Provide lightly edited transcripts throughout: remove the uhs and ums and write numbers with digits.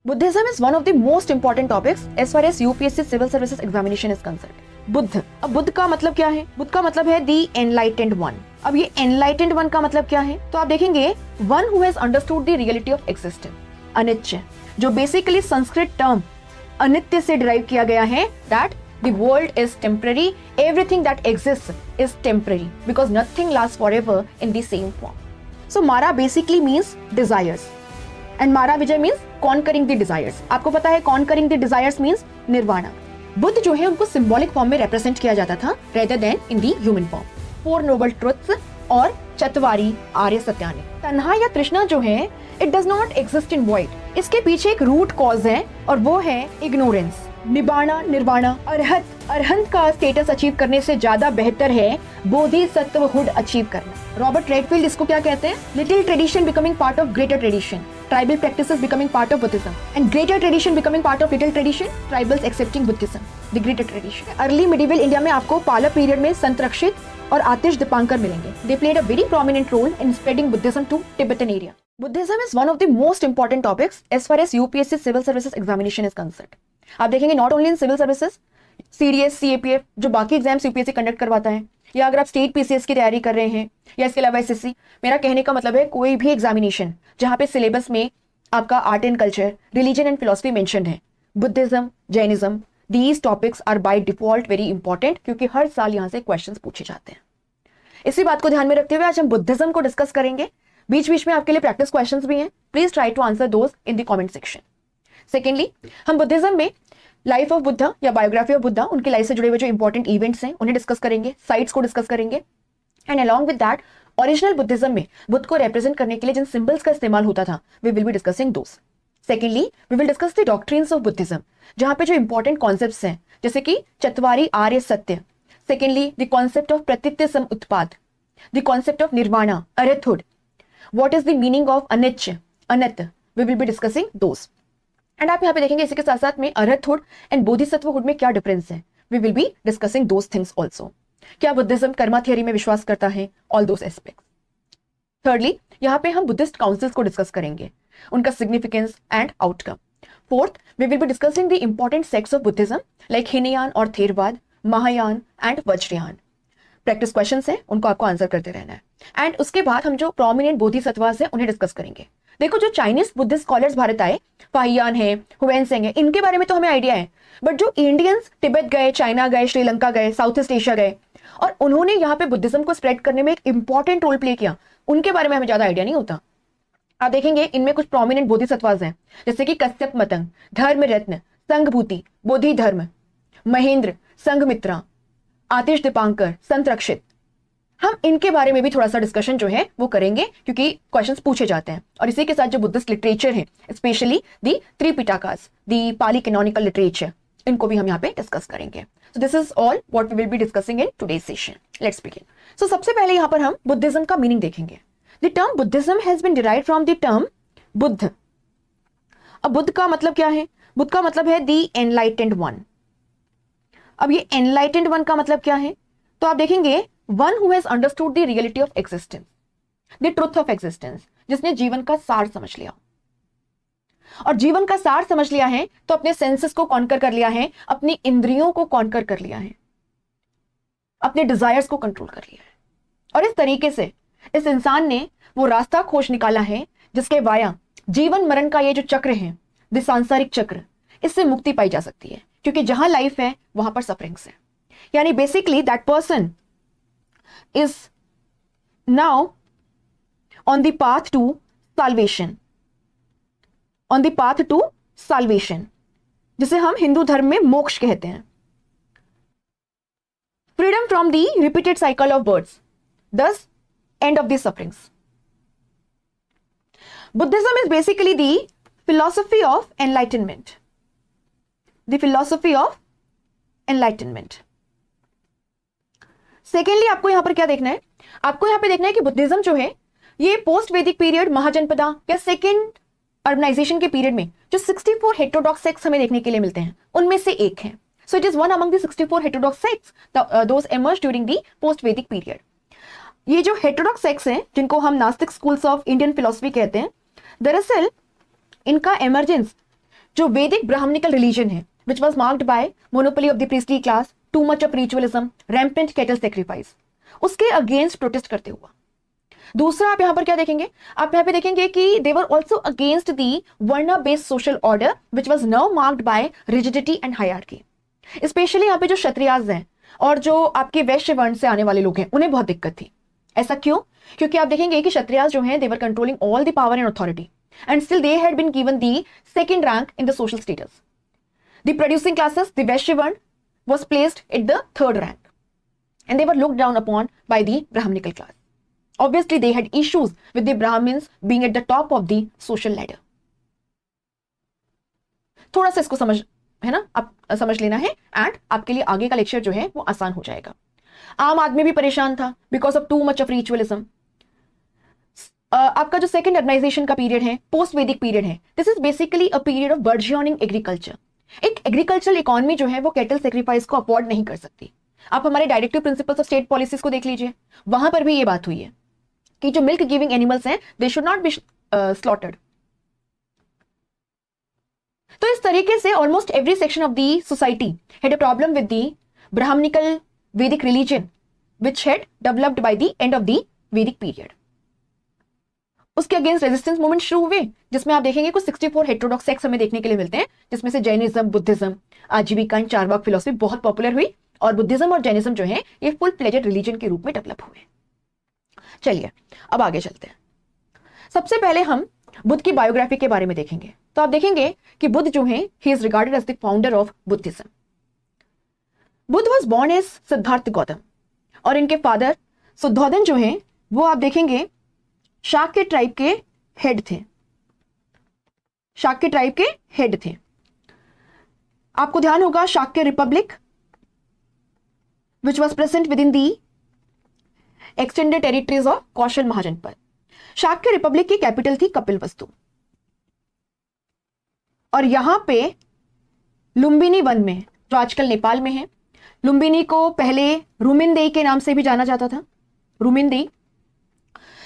Buddhism is one of the most important topics as far as UPSC Civil Services Examination is concerned. Buddha, अब बुद्ध का मतलब क्या है? बुद्ध का मतलब है दी एनलाइटेंड वन। अब ये एनलाइटेंड वन का मतलब क्या है? तो आप देखेंगे one who has understood the reality of existence, अनित्य, जो बेसिकली संस्कृत टर्म अनित्य से डिराइव किया गया है, that the world is temporary, everything that exists is temporary because nothing lasts forever in the same form. So Mara basically means desires and Mara Vijay means conquering the desires. आपको पता है conquering the desires means nirvana. Buddha जो है उनको symbolic form में represent किया जाता था rather than in the human form. Four noble truths और चतवारी आर्य सत्यानि। तन्हा या तृष्णा जो है it does not exist in void, इसके पीछे एक रूट कॉज है और वो है इग्नोरेंस। निबाणा निर्वाणा, अरहंत का स्टेटस अचीव करने से ज्यादा बेहतर है बोधिसत्वहुड अचीव करना। रॉबर्ट रेडफील्ड इसको क्या कहते हैं? Little tradition becoming part of greater tradition, tribal practices becoming part of Buddhism and greater tradition becoming part of little tradition, tribals accepting Buddhism, the greater tradition. Early medieval India में आपको पालव period में संत रक्षित और आतिश दीपांकर मिलेंगे। They played a very prominent role in spreading Buddhism to Tibetan area. Buddhism is one of the most important topics as far as UPSC civil services examination is concerned. आप देखेंगे not only in civil services, CDS, CAPF जो बाकी exams UPSC conduct करवाता है, या अगर आप state PCS की तैयारी कर रहे हैं या इसके अलावा एसएससी, मेरा कहने का मतलब है कोई भी एग्जामिनेशन जहां पे सिलेबस में आपका art and culture, religion and philosophy mention है, Buddhism, Jainism, these topics are by default very important क्योंकि हर साल यहां से क्वेश्चंस पूछे जाते हैं। इसी बात को ध्यान में रखते हुए आज हम बुद्धिज्म को डिस्कस करेंगे। बीच बीच में आपके लिए प्रैक्टिस क्वेश्चंस भी हैं, please try to answer those in the comment section. Secondly, हम बुद्धिज्म में लाइफ ऑफ बुद्धा या बायोग्राफी ऑफ बुद्धा, उनकी लाइफ से जुड़े हुए जो इंपॉर्टेंट इवेंट्स हैं उन्हें डिस्कस करेंगे, साइट्स को डिस्कस करेंगे and along with that original Buddhism में बुद्ध को रिप्रेजेंट करने के लिए जिन सिंबल्स का इस्तेमाल होता था we will be discussing those. Secondly, we will discuss the doctrines of Buddhism, जहां पे जो इंपॉर्टेंट कॉन्सेप्ट्स हैं जैसे कि chatvari arya satya, secondly the concept of pratitya samutpada, the concept of nirvana, arhathood, what is the meaning of anitya, ananta, we will be discussing those. And आप यहाँ पे देखेंगे इसी के साथ साथ में अरहतहुड एंड बोधिसत्वहुड में क्या डिफरेंस है, we will be discussing those things also. क्या बुद्धिज्म कर्मा थियरी में विश्वास करता है, ऑल दोस एस्पेक्ट्स। थर्डली, यहाँ पे हम बुद्धिस्ट काउंसिल्स को डिस्कस करेंगे, उनका significance and outcome. Fourth, we will be discussing the important sects of Buddhism like Hinayana और Theravada, Mahayana and Vajrayana. Practice questions हैं, उनको आपको आंसर करते रहना है। एंड उसके बाद हम जो प्रोमिनेंट बोधिसत्वास हैं उन्हें डिस्कस करेंगे। देखो जो चाइनीज बुद्धिस्ट स्कॉलर्स भारत आए, फाहियान है, हुएनसेंग है, इनके बारे में तो हमें आइडिया है, बट जो इंडियंस तिब्बत गए, चाइना गए, श्रीलंका गए, साउथ ईस्ट एशिया गए और उन्होंने यहाँ पे बुद्धिज्म को स्प्रेड करने में एक इंपॉर्टेंट रोल प्ले किया, उनके बारे में हमें ज्यादा आइडिया नहीं होता। आप देखेंगे इनमें कुछ प्रोमिनेंट बोधिसत्वास हैं जैसे कि कश्यप मतंग, धर्म रत्न, संघभूति, बोधि धर्म, महेंद्र, संघमित्रा, आतिश दीपांकर, संत रक्षित। हम इनके बारे में भी थोड़ा सा डिस्कशन जो है वो करेंगे क्योंकि क्वेश्चंस पूछे जाते हैं। और इसी के साथ जो बुद्धिस्ट लिटरेचर है, specially the Tripitakas, the Pali canonical literature, इनको भी हम यहाँ पे डिस्कस करेंगे। So this is all what we will be discussing in today's session. Let's begin. So सबसे पहले यहाँ पर हम बुद्धिज्म का मीनिंग देखेंगे। The term Buddhism has been derived from the term Buddha. अब बुद्ध का मतलब क्या है? बुद्ध का मतलब है दी एनलाइटेंड वन। अब ये एनलाइटेंड वन का मतलब क्या है? तो आप देखेंगे one who has understood the reality of existence, the truth of existence, जिसने जीवन का सार समझ लिया। और जीवन का सार समझ लिया है तो अपने सेंसेस को कॉन्कर कर लिया है, अपनी इंद्रियों को कॉन्कर कर लिया है, अपने डिजायर्स को कंट्रोल कर लिया है। और इस तरीके से इस इंसान ने वो रास्ता खोज निकाला है जिसके वाया जीवन मरण का ये जो चक्र है, द सांसारिक चक्र, इससे मुक्ति पाई जा सकती है क्योंकि जहां लाइफ है वहां पर सफरिंग्स है। यानी basically that person is now on the path to salvation, on the path to salvation, जिसे हम हिंदू धर्म में मोक्ष कहते हैं। freedom from the repeated cycle of births, thus end of the sufferings. Buddhism is basically the philosophy of enlightenment, the philosophy of enlightenment. Secondly, आपको यहां पर क्या देखना है? आपको यहां पे देखना है कि बुद्धिज्म जो है ये पोस्ट वैदिक पीरियड, महाजनपदा या सेकेंड अर्बनाइजेशन के पीरियड में जो 64 हेटेरोडॉक्स सेक्ट्स हमें देखने के लिए मिलते हैं उनमें से एक है। So it is one among the 64 heterodox sects those emerge during the post Vedic period. ये जो हेटेरोडॉक्स सेक्ट्स हैं जिनको हम नास्तिक स्कूल्स ऑफ इंडियन फिलोसफी कहते हैं, दरअसल इनका एमर्जेंस जो वैदिक ब्राह्मणिकल रिलीजन है which was marked by monopoly of the priestly class, too much of ritualism, rampant cattle sacrifice, उसके अगेंस्ट प्रोटेस्ट करते हुआ। दूसरा आप यहां पर क्या देखेंगे, आप यहां पे देखेंगे कि they were also against the varna based social order which was now marked by rigidity and hierarchy. Specially यहाँ पे जो क्षत्रियाज हैं और जो आपके वैश्य वर्ण से आने वाले लोग हैं उन्हें बहुत दिक्कत थी। ऐसा क्यों? क्योंकि आप देखेंगे कि क्षत्रियाज जो हैं they were controlling all the power and authority and still they had been given the second rank in the social status. The producing classes, the Vaishya varna was placed at the third rank and they were looked down upon by the Brahminical class. Obviously they had issues with the Brahmins being at the top of the social ladder. थोड़ा सा इसको समझ है ना, आप समझ लेना है एंड आपके लिए आगे का लेक्चर जो है वो आसान हो जाएगा। आम आदमी भी परेशान था because of to much of ritualism. आपका जो सेकंड अर्बनाइजेशन का पीरियड है, पोस्ट वैदिक पीरियड है, this is basically a period of बर्जियनिंग agriculture. एक एग्रीकल्चरल इकोनॉमी जो है वो कैटल सेक्रीफाइस को अफोर्ड नहीं कर सकती। आप हमारे directive principles of state policies को देख लीजिए, वहां पर भी ये बात हुई है कि जो मिल्क गिविंग एनिमल्स हैं they should not be slaughtered. तो इस तरीके से almost every section of the society had a problem with the Brahmanical Vedic religion which had developed by the end of the Vedic period. उसके against resistance movement शुरू हुए जिसमें आप देखेंगे कुछ 64 हेटेरोडॉक्स सेक्ट्स हमें देखने के लिए मिलते हैं, जिसमें से जैनिज्म, बुद्धिज्म, आजीविका एंड चारवाक फिलॉसफी बहुत पॉपुलर हुई और बुद्धिज्म और जैनिज्म जो है ये फुल प्लेजेड रिलीजन के रूप में डेवलप हुए। चलिए अब आगे चलते हैं। सबसे पहले हम बुद्ध की बायोग्राफी के बारे में देखेंगे। तो आप देखेंगे कि बुद्ध जो है he is regarded as the founder of Buddhism. Buddha was born as Siddhartha Gautama और इनके फादर शुद्धोधन जो है वो आप देखेंगे शाक्य ट्राइब के हेड थे। शाक्य ट्राइब के हेड थे। आपको ध्यान होगा Shakya republic which was present within the extended territories of Kaushal Mahajanapada. Shakya republic की कैपिटल थी कपिलवस्तु और यहां पे लुम्बिनी वन में जो आजकल नेपाल में है, लुम्बिनी को पहले रुमिनदेई के नाम से भी जाना जाता था, रुमिनदेई।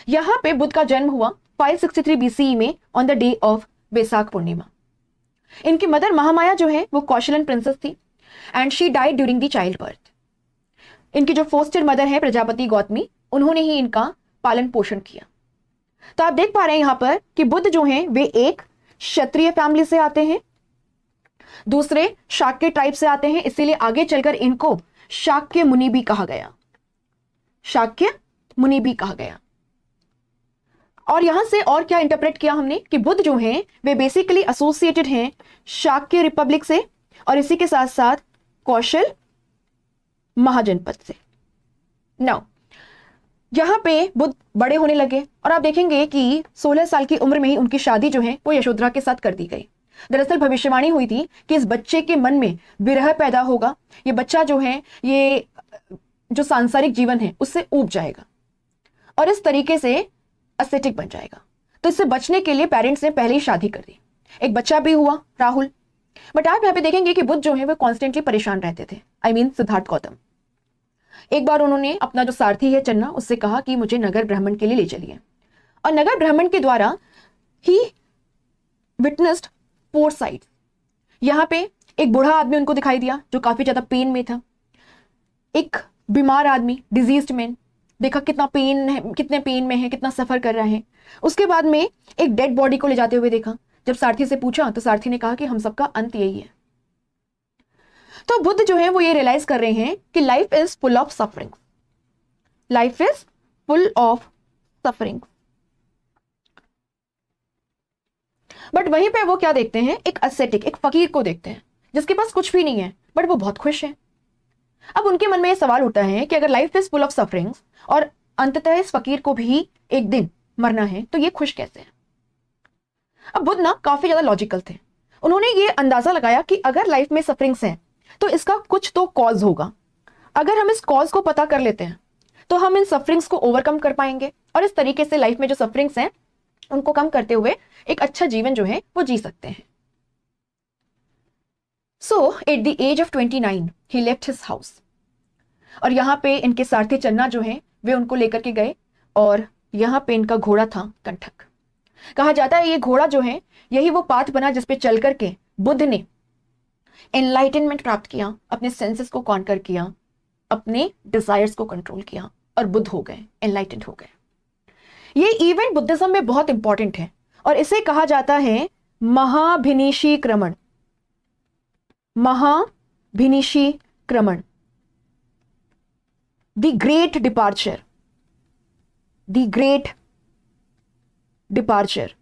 यहां पे बुद्ध का जन्म हुआ 563 BCE में ऑन द डे ऑफ बैसाख पूर्णिमा। इनकी मदर महामाया जो है वो कौशलन प्रिंसेस थी and she died during the child birth. इनकी जो फोस्टर मदर है प्रजापति गौतमी, उन्होंने ही इनका पालन पोषण किया। तो आप देख पा रहे हैं यहां पर कि बुद्ध जो हैं वे एक क्षत्रिय फैमिली से आते हैं, दूसरे शाक्य ट्राइब से आते हैं, इसीलिए आगे चलकर इनको शाक्य मुनि भी कहा गया, शाक्य मुनि भी कहा गया। और यहां से और क्या इंटरप्रेट किया हमने कि बुद्ध जो हैं वे बेसिकली एसोसिएटेड हैं शाक्य रिपब्लिक से और इसी के साथ साथ कौशल महाजनपद से। नाउ यहां पे बुद्ध बड़े होने लगे और आप देखेंगे कि 16 साल की उम्र में ही उनकी शादी जो है वो यशोधरा के साथ कर दी गई। दरअसल भविष्यवाणी हुई थी कि इस बच्चे के मन में विरह पैदा होगा, ये बच्चा जो है ये जो सांसारिक जीवन है उससे ऊब जाएगा और इस तरीके से एस्थेटिक बन जाएगा। तो इससे बचने के लिए पेरेंट्स ने पहले ही शादी कर दी। एक बच्चा भी हुआ राहुल। बट आप यहाँ पे देखेंगे कि बुद्ध जो है वो कॉन्स्टेंटली परेशान रहते थे, आई मीन सिद्धार्थ गौतम। एक बार उन्होंने अपना जो सारथी है चन्ना उससे कहा कि मुझे नगर भ्रमण के लिए ले चलिए और नगर भ्रमण के द्वारा ही विटनेस्ड 4 साइट्स। यहाँ पे एक बूढ़ा आदमी उनको दिखाई दिया जो काफी ज्यादा पेन में था, एक बीमार आदमी डिजीज्ड मैन, देखा कितना पेन है, कितने पेन में है, कितना सफर कर रहा है। उसके बाद में एक डेड बॉडी को ले जाते हुए देखा। जब सारथी से पूछा तो सारथी ने कहा कि हम सबका अंत यही है। तो बुद्ध जो है वो ये रियलाइज कर रहे हैं कि life is full of suffering, life is full of suffering. But वहीं पे वो क्या देखते हैं, एक एस्थेटिक, एक फकीर को देखते हैं जिसके पास कुछ भी नहीं है बट वो बहुत खुश है। अब उनके मन में ये सवाल उठता है कि अगर life is full of sufferings और अंततः इस फकीर को भी एक दिन मरना है तो ये खुश कैसे है। अब बुद्ध ना काफी ज्यादा लॉजिकल थे। उन्होंने ये अंदाजा लगाया कि अगर लाइफ में सफरिंग्स हैं तो इसका कुछ तो कॉज होगा। अगर हम इस कॉज को पता कर लेते हैं तो हम इन सफरिंग्स को ओवरकम कर पाएंगे और इस तरीके से लाइफ में जो सफरिंग्स हैं उनको कम करते हुए एक अच्छा जीवन जो है वो जी सकते हैं। So at the age of 29 he left his house और यहाँ पे इनके सारथी चन्ना जो है वे उनको लेकर के गए और यहाँ पे इनका घोड़ा था कंठक। कहा जाता है ये घोड़ा जो है यही वो पाथ बना जिसपे चल करके बुद्ध ने एनलाइटनमेंट प्राप्त किया, अपने सेंसेस को कॉन्कर किया, अपने डिजायर्स को कंट्रोल किया और बुद्ध हो गए, एनलाइटेंड हो गए। ये इवेंट बुद्धिज्म में बहुत इंपॉर्टेंट है और इसे कहा जाता है Mahabhinishkramana. Mahabhinishkramana, the great departure, the great departure,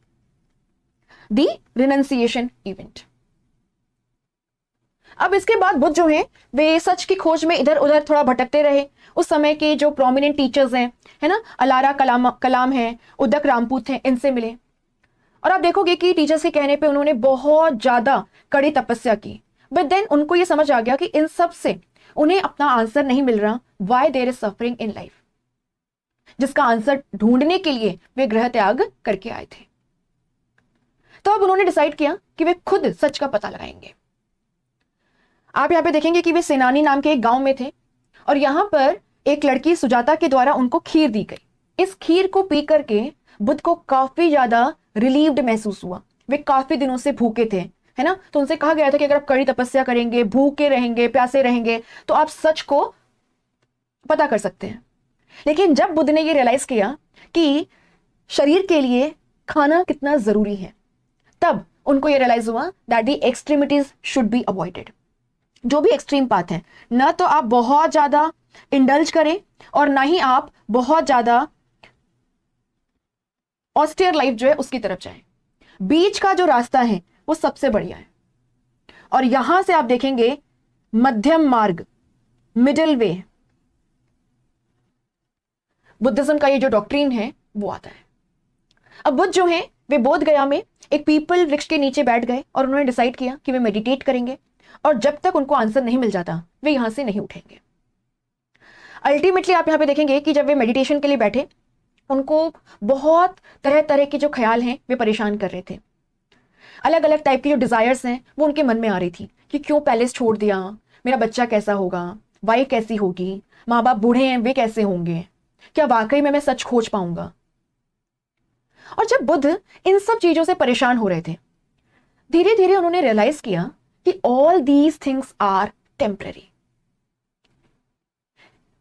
the renunciation event. अब इसके बाद बुद्ध जो हैं वे सच की खोज में इधर उधर थोड़ा भटकते रहे। उस समय के जो प्रोमिनेंट टीचर्स हैं, है ना, अलारा कलाम है, उदक रामपूत हैं, इनसे मिले और आप देखोगे कि टीचर्स के कहने पे उन्होंने बहुत ज्यादा कड़ी तपस्या की। बट देन उनको ये समझ आ गया कि इन सब से उन्हें अपना आंसर नहीं मिल रहा, why there is suffering in life, जिसका आंसर ढूंढने के लिए वे गृह त्याग करके आए थे। तो अब उन्होंने डिसाइड किया कि वे खुद सच का पता लगाएंगे। आप यहां पे देखेंगे कि वे सेनानी नाम के एक गांव में थे और यहां पर एक लड़की सुजाता के द्वारा उनको खीर दी गई। इस खीर को पी करके बुद्ध को काफी ज्यादा रिलीव्ड महसूस हुआ। वे काफी दिनों से भूखे थे, है ना, तो उनसे कहा गया था कि अगर आप कड़ी तपस्या करेंगे, भूखे रहेंगे, प्यासे रहेंगे, तो आप सच को पता कर सकते हैं। लेकिन जब बुद्ध ने ये रियलाइज किया कि शरीर के लिए खाना कितना जरूरी है, तब उनको ये रियलाइज हुआ that the extremities should be avoided. जो भी एक्सट्रीम पाथ है, ना तो आप बहुत ज्यादा इंडल्ज करें और ना ही आप बहुत ज्यादा ऑस्टियर लाइफ जो है उसकी तरफ जाएं। बीच का जो रास्ता है वो सबसे बढ़िया है और यहां से आप देखेंगे मध्यम मार्ग, मिडिल वे, बुद्धिज्म का ये जो डॉक्ट्रीन है वो आता है। अब बुद्ध जो है वे बोध गया में एक पीपल वृक्ष के नीचे बैठ गए और उन्होंने डिसाइड किया कि वे मेडिटेट करेंगे और जब तक उनको आंसर नहीं मिल जाता वे यहां से नहीं उठेंगे। अल्टीमेटली आप यहां पे देखेंगे कि जब वे मेडिटेशन के लिए बैठे, उनको बहुत तरह तरह के जो ख्याल हैं वे परेशान कर रहे थे। अलग अलग टाइप की जो डिजायर्स हैं वो उनके मन में आ रही थी कि क्यों पैलेस छोड़ दिया, मेरा बच्चा कैसा होगा, वाइफ कैसी होगी, माँ बाप बूढ़े हैं वे कैसे होंगे, क्या वाकई में मैं सच खोज पाऊंगा। और जब बुद्ध इन सब चीजों से परेशान हो रहे थे, धीरे धीरे उन्होंने रियलाइज किया कि all these things are temporary.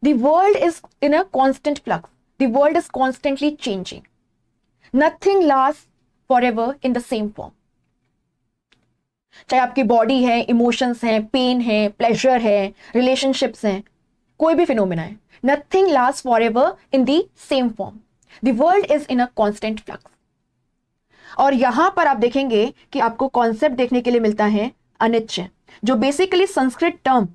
The world is in a constant flux, the world is constantly changing, nothing last for ever in the same form. चाहे आपकी बॉडी है, इमोशंस हैं, पेन है, प्लेजर है, रिलेशनशिप्स हैं, कोई भी फिनोमेना है, nothing last for ever in the same form. The world is in a constant flux. और यहां पर आप देखेंगे कि आपको कॉन्सेप्ट देखने के लिए मिलता है अनित्य, जो बेसिकली संस्कृत टर्म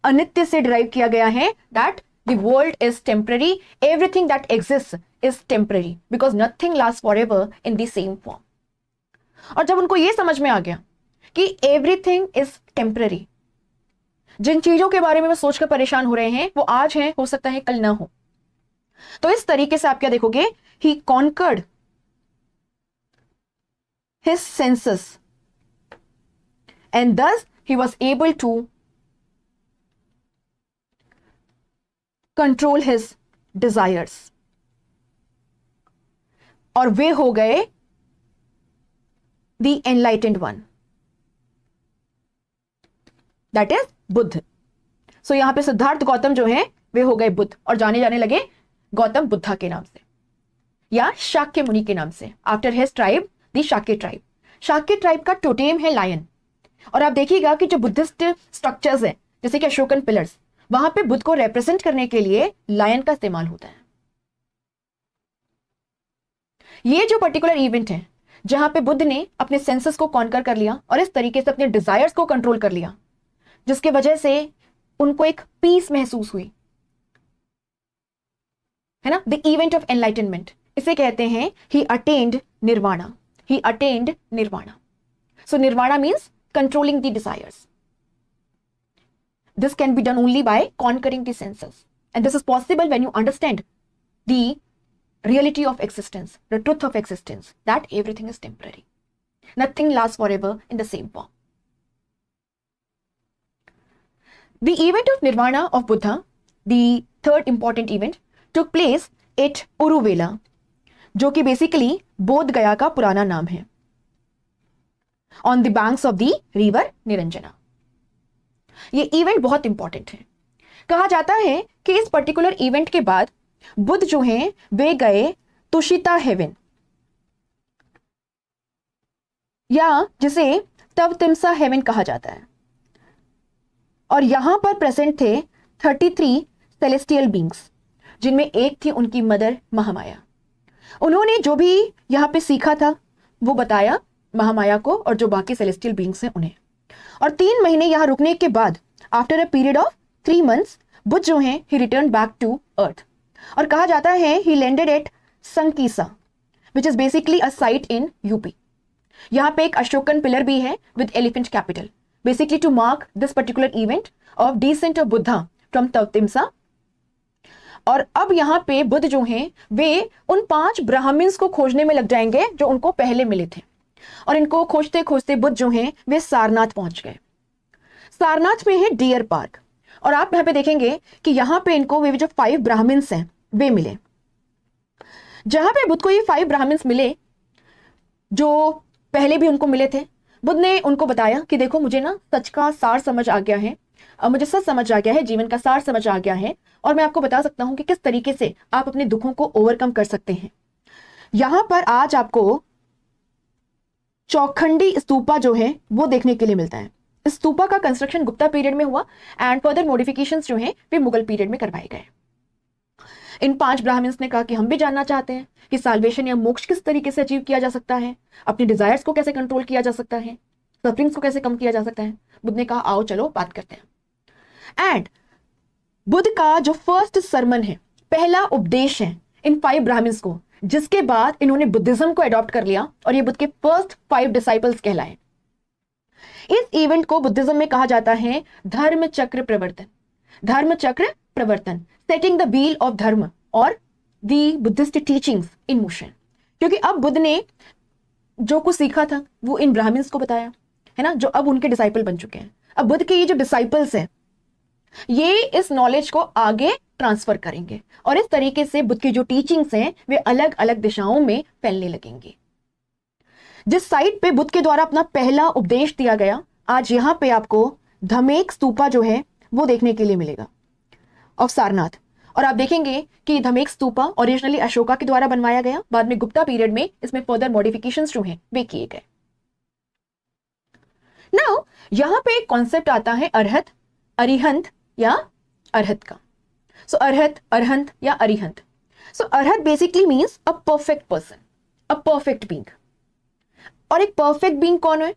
अनित्य से डिराइव किया गया है, that the world is temporary, everything that exist is temporary because nothing last for ever in the same form. और जब उनको यह समझ में आ गया कि एवरीथिंग इज टेम्पररी, जिन चीजों के बारे में वो सोचकर परेशान हो रहे हैं वो आज हैं, हो सकता है कल ना हो, तो इस तरीके से आप क्या देखोगे, he conquered his senses and thus he was able to control his desires और वे हो गए the enlightened one, that is Buddha. सो यहां पे सिद्धार्थ गौतम जो है वे हो गए बुद्ध और जाने जाने लगे गौतम बुद्धा के नाम से या शाक्य मुनि के नाम से, after his tribe the Shakya tribe. Shakya tribe का टोटेम है लायन। और आप देखिएगा कि जो बुद्धिस्ट स्ट्रक्चर्स हैं जैसे कि अशोकन पिलर्स, वहां पे बुद्ध को रिप्रेजेंट करने के लिए लायन का इस्तेमाल होता है। ये जो पर्टिकुलर इवेंट है जहां पे बुद्ध ने अपने सेंसेस को कॉन्कर कर लिया और इस तरीके से अपने डिजायर्स को कंट्रोल कर लिया, जिसके वजह से उनको एक पीस महसूस हुई, है ना, द इवेंट ऑफ एनलाइटनमेंट, इसे कहते हैं he attained nirvana, he attained nirvana. So nirvana means controlling the desires. This can be done only by conquering the senses, and this is possible when you understand the reality of existence, the truth of existence, that everything is temporary, nothing lasts forever in the same form. The event of nirvana of Buddha, the third important event, took place at Uruvela, जो कि basically बोध गया का पुराना नाम है। On the banks of the river Niranjana. ये event बहुत इंपॉर्टेंट है। कहा जाता है कि इस पर्टिकुलर इवेंट के बाद बुद्ध जो हैं वे गए तुषिता हेवन, या जिसे तवतिमसा हेवन कहा जाता है, और यहां पर प्रेजेंट थे 33 सेलेस्टियल बींग्स, जिनमें एक थी उनकी मदर महामाया। उन्होंने जो भी यहां पे सीखा था वो बताया महामाया को और जो बाकी सेलेस्टियल बींग्स हैं उन्हें। और 3 महीने यहां रुकने के बाद after a period of 3 months Buddha जो हैं he return back to earth, और कहा जाता है he landed at Sankisa which is basically a site in UP. यहां पे एक अशोकन पिलर भी है with elephant capital, basically to mark this particular event of descent of Buddha from Tavatimsa. और अब यहां पे बुद्ध जो हैं वे उन 5 ब्राह्मण्स को खोजने में लग जाएंगे जो उनको पहले मिले थे, और इनको खोजते खोजते बुद्ध जो हैं वे सारनाथ पहुंच गए। सारनाथ में है डियर पार्क, और आप यहां पे देखेंगे कि यहां पे इनको वे जो 5 ब्राह्मण्स हैं वे मिले। जहां पे बुद्ध को ये 5 ब्राह्मण्स मिले जो पहले भी उनको मिले थे, बुद्ध ने उनको बताया कि देखो मुझे ना सच का सार समझ आ गया है, मुझे सच समझ आ गया है, जीवन का सार समझ आ गया है, और मैं आपको बता सकता हूं कि किस तरीके से आप अपने दुखों को ओवरकम कर सकते हैं। यहां पर आज आपको चौखंडी स्तूपा जो है वो देखने के लिए मिलता है। इस स्तूपा का कंस्ट्रक्शन गुप्ता पीरियड में हुआ एंड फर्दर मॉडिफिकेशंस जो हैं वे मुगल पीरियड में करवाए गए। इन 5 ब्राह्मण्स ने कहा कि हम भी जानना चाहते हैं कि साल्वेशन या मोक्ष किस तरीके से अचीव किया जा सकता है, अपने डिजायर्स को कैसे कंट्रोल किया जा सकता है, सफरिंग्स को कैसे कम किया जा सकता है। बुद्ध ने कहा आओ चलो बात करते हैं। एंड बुद्ध का जो फर्स्ट सरमन है, पहला उपदेश है इन 5 ब्राह्मण्स को, जिसके बाद इन्होंने बुद्धिज्म को अडॉप्ट कर लिया और ये बुद्ध के फर्स्ट 5 डिसाइपल्स कहलाए। इस इवेंट को बुद्धिज्म में कहा जाता है धर्म चक्र प्रवर्तन। धर्म चक्र प्रवर्तन, सेटिंग द व्हील ऑफ धर्म और दी बुद्धिस्ट टीचिंग्स इन मोशन। क्योंकि अब बुद्ध ने जो कुछ सीखा था वो इन ब्राह्मण्स को बताया है ना, जो अब उनके डिसाइपल बन चुके हैं। अब बुद्ध के ये जो डिसाइपल्स हैं ये इस नॉलेज को आगे ट्रांसफर करेंगे, और इस तरीके से बुद्ध की जो टीचिंग्स हैं वे अलग अलग दिशाओं में फैलने लगेंगी। जिस साइट पे बुद्ध के द्वारा अपना पहला उपदेश दिया गया, आज यहां पे आपको धमेक स्तूपा जो है वो देखने के लिए मिलेगा ऑफ सारनाथ। और आप देखेंगे कि धमेक स्तूपा ओरिजिनली अशोका के द्वारा बनवाया गया, बाद में गुप्ता पीरियड में इसमें फर्दर मॉडिफिकेशंस जो हैं वे किए गए। नाउ यहां पे एक कॉन्सेप्ट आता है अरहत, अरिहंत या अरहत का। सो अरहत, अरहंत या Arihant. So Arhat basically means a perfect person, a perfect being. और एक परफेक्ट बीइंग कौन है?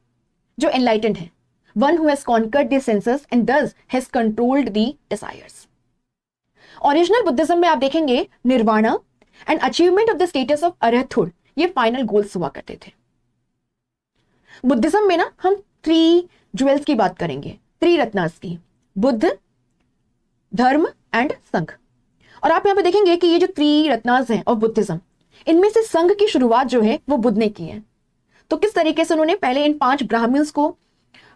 जो एनलाइटेंड है, one who has conquered the senses and thus has controlled the desires. Original Buddhism में आप देखेंगे nirvana and achievement of the status of Arhathood ये फाइनल गोल्स हुआ करते थे। बुद्धिज्म में ना हम 3 ज्वेल्स की बात करेंगे, 3 रत्नास की, बुद्ध, धर्म एंड संघ। और आप यहां पे देखेंगे कि ये जो 3 रत्नास हैं ऑफ बुद्धिज्म, इनमें से संघ की शुरुआत जो है वो बुद्ध ने की है। तो किस तरीके से उन्होंने पहले इन 5 ब्राह्मण्स को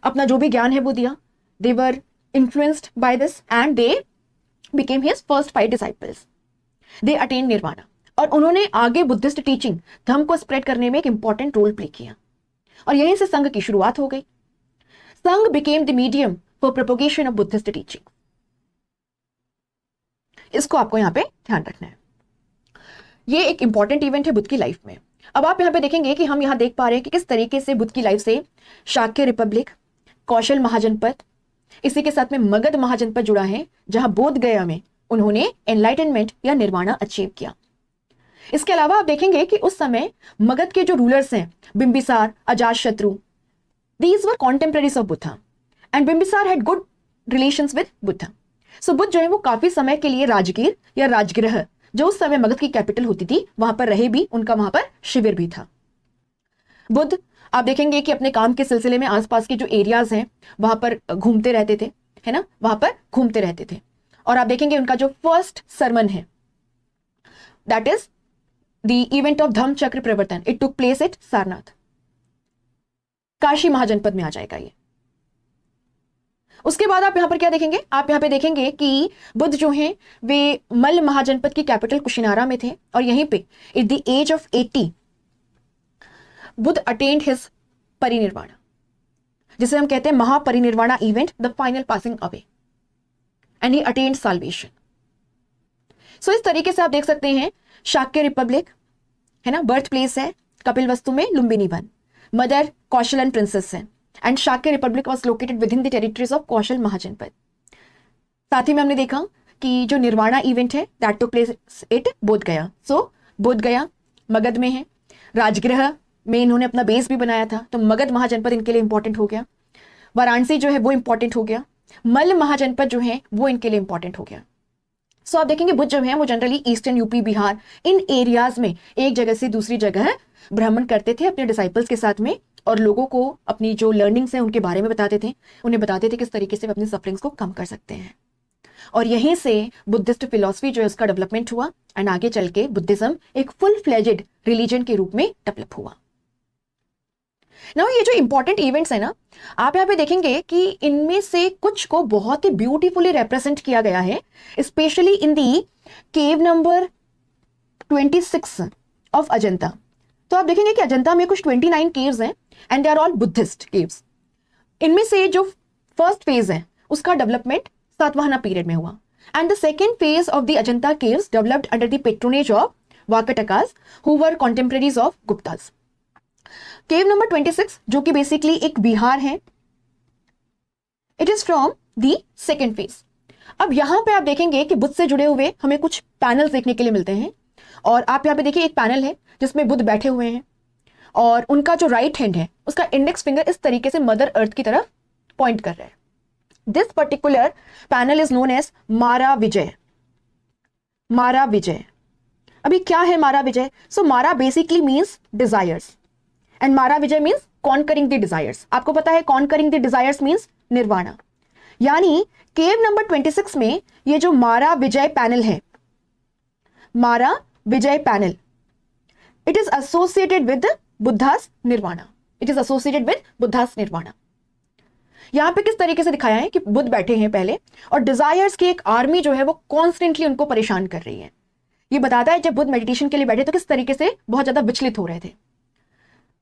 अपना जो भी ज्ञान है वो दिया, they were influenced by this and they became his first 5 disciples, they attain nirvana. और उन्होंने आगे बुद्धिस्ट टीचिंग धर्म को स्प्रेड करने में एक इंपॉर्टेंट रोल प्ले किया, और यहीं से संघ की शुरुआत हो गई। संघ became the medium for propagation of Buddhist teaching. इसको आपको यहां पे ध्यान रखना है। ये एक इंपॉर्टेंट इवेंट है बुद्ध की लाइफ में। अब आप यहां पे देखेंगे कि हम यहां देख पा रहे हैं कि किस तरीके से बुद्ध की लाइफ से शाक्य रिपब्लिक, कौशल महाजनपद, इसी के साथ में मगध महाजनपद जुड़ा है, जहां बोध गया में उन्होंने एनलाइटनमेंट या निर्वाणा अचीव किया। इसके अलावा आप देखेंगे कि उस समय मगध के जो रूलर्स हैं, Bimbisara, Ajatashatru, these were contemporaries of Buddha and Bimbisara had good relations with Buddha. So Buddha जो है वो काफी समय के लिए राजगीर या राजगृह, जो उस समय मगध की कैपिटल होती थी, वहां पर रहे भी, उनका वहां पर शिविर भी था। बुद्ध आप देखेंगे कि अपने काम के सिलसिले में आसपास के जो एरियाज हैं वहां पर घूमते रहते थे, है ना, वहां पर घूमते रहते थे। और आप देखेंगे उनका जो फर्स्ट सरमन है that is the event of Dhamma Chakra Pravartana, it took place at Sarnath, Kashi Mahajanapada में आ जाएगा ये। उसके बाद आप यहां पर क्या देखेंगे? आप यहां पे देखेंगे कि बुद्ध जो हैं वे मल्ल महाजनपद की कैपिटल कुशिनारा में थे, और यहीं पे at the age of 80 Buddha attained his Parinirvana, जिसे हम कहते हैं Mahaparinirvana event, the final passing away, and he attained salvation. So इस तरीके से आप देख सकते हैं शाक्य रिपब्लिक है ना, बर्थ प्लेस है कपिलवस्तु में लुम्बिनी वन, मदर कौशल एंड प्रिंसेस है, and Shakya republic was located within the territories of Kaushal Mahajanapada. साथ ही में हमने देखा कि जो निर्वाणा इवेंट है that took place at Bodh Gaya. सो बोध गया मगध में है, राजगृह में इन्होंने अपना बेस भी बनाया था, तो मगध महाजनपद इनके लिए इंपॉर्टेंट हो गया। वाराणसी जो है वो इंपॉर्टेंट हो गया, मल्ल महाजनपद जो है वो इनके लिए इंपॉर्टेंट हो गया। सो आप देखेंगे बुद्ध जो है वो जनरली ईस्टर्न यूपी, बिहार, इन एरियाज में एक जगह से दूसरी जगह भ्रमण करते थे अपने डिसाइपल्स के साथ में, और लोगों को अपनी जो लर्निंग्स हैं उनके बारे में बताते थे, उन्हें बताते थे किस तरीके से वे अपनी सफरिंग्स को कम कर सकते हैं। और यहीं से बुद्धिस्ट फिलॉसफी जो है उसका डेवलपमेंट हुआ, एंड आगे चल के बुद्धिज्म एक फुल फ्लेजेड रिलीजन के रूप में डेवलप हुआ। नाउ ये जो इंपॉर्टेंट इवेंट्स है ना, आप यहाँ पे देखेंगे कि इनमें से कुछ को बहुत ही ब्यूटीफुली रिप्रेजेंट किया गया है, specially in the cave number 26 of Ajanta. तो आप देखेंगे कि अजंता में कुछ 29 केव्स हैं and they are all Buddhist caves. इनमें से जो फर्स्ट फेज है उसका डेवलपमेंट सातवाहना पीरियड में हुआ, and the second phase of the Ajanta caves developed under the patronage of Vakatakas who were contemporaries of Guptas. Cave number 26 जो कि बेसिकली एक बिहार है, it is from the second phase. अब यहां पे आप देखेंगे कि बुद्ध से जुड़े हुए हमें कुछ पैनल्स देखने के लिए मिलते हैं, और आप यहां पे देखिए एक पैनल है जिसमें बुद्ध बैठे हुए हैं, और उनका जो राइट हैंड है उसका इंडेक्स फिंगर इस तरीके से मदर अर्थ की तरफ पॉइंट कर रहा है। This particular panel is known as Mara Vijay. मारा विजय, अभी क्या है मारा विजय? सो मारा बेसिकली मीन्स डिजायर्स, एंड मारा विजय मीन्स कॉन्करिंग द डिजायर्स। आपको पता है conquering the desires means nirvana. यानी केव नंबर 26 में ये जो मारा विजय पैनल है, Mara Vijay panel, it is associated with Buddha's nirvana. It is associated with Buddha's nirvana. यहां पे किस तरीके से दिखाया है कि बुद्ध बैठे हैं पहले, और डिजायर्स की एक आर्मी जो है वो कॉन्स्टेंटली उनको परेशान कर रही है। ये बताता है जब बुद्ध मेडिटेशन के लिए बैठे तो किस तरीके से बहुत ज्यादा विचलित हो रहे थे।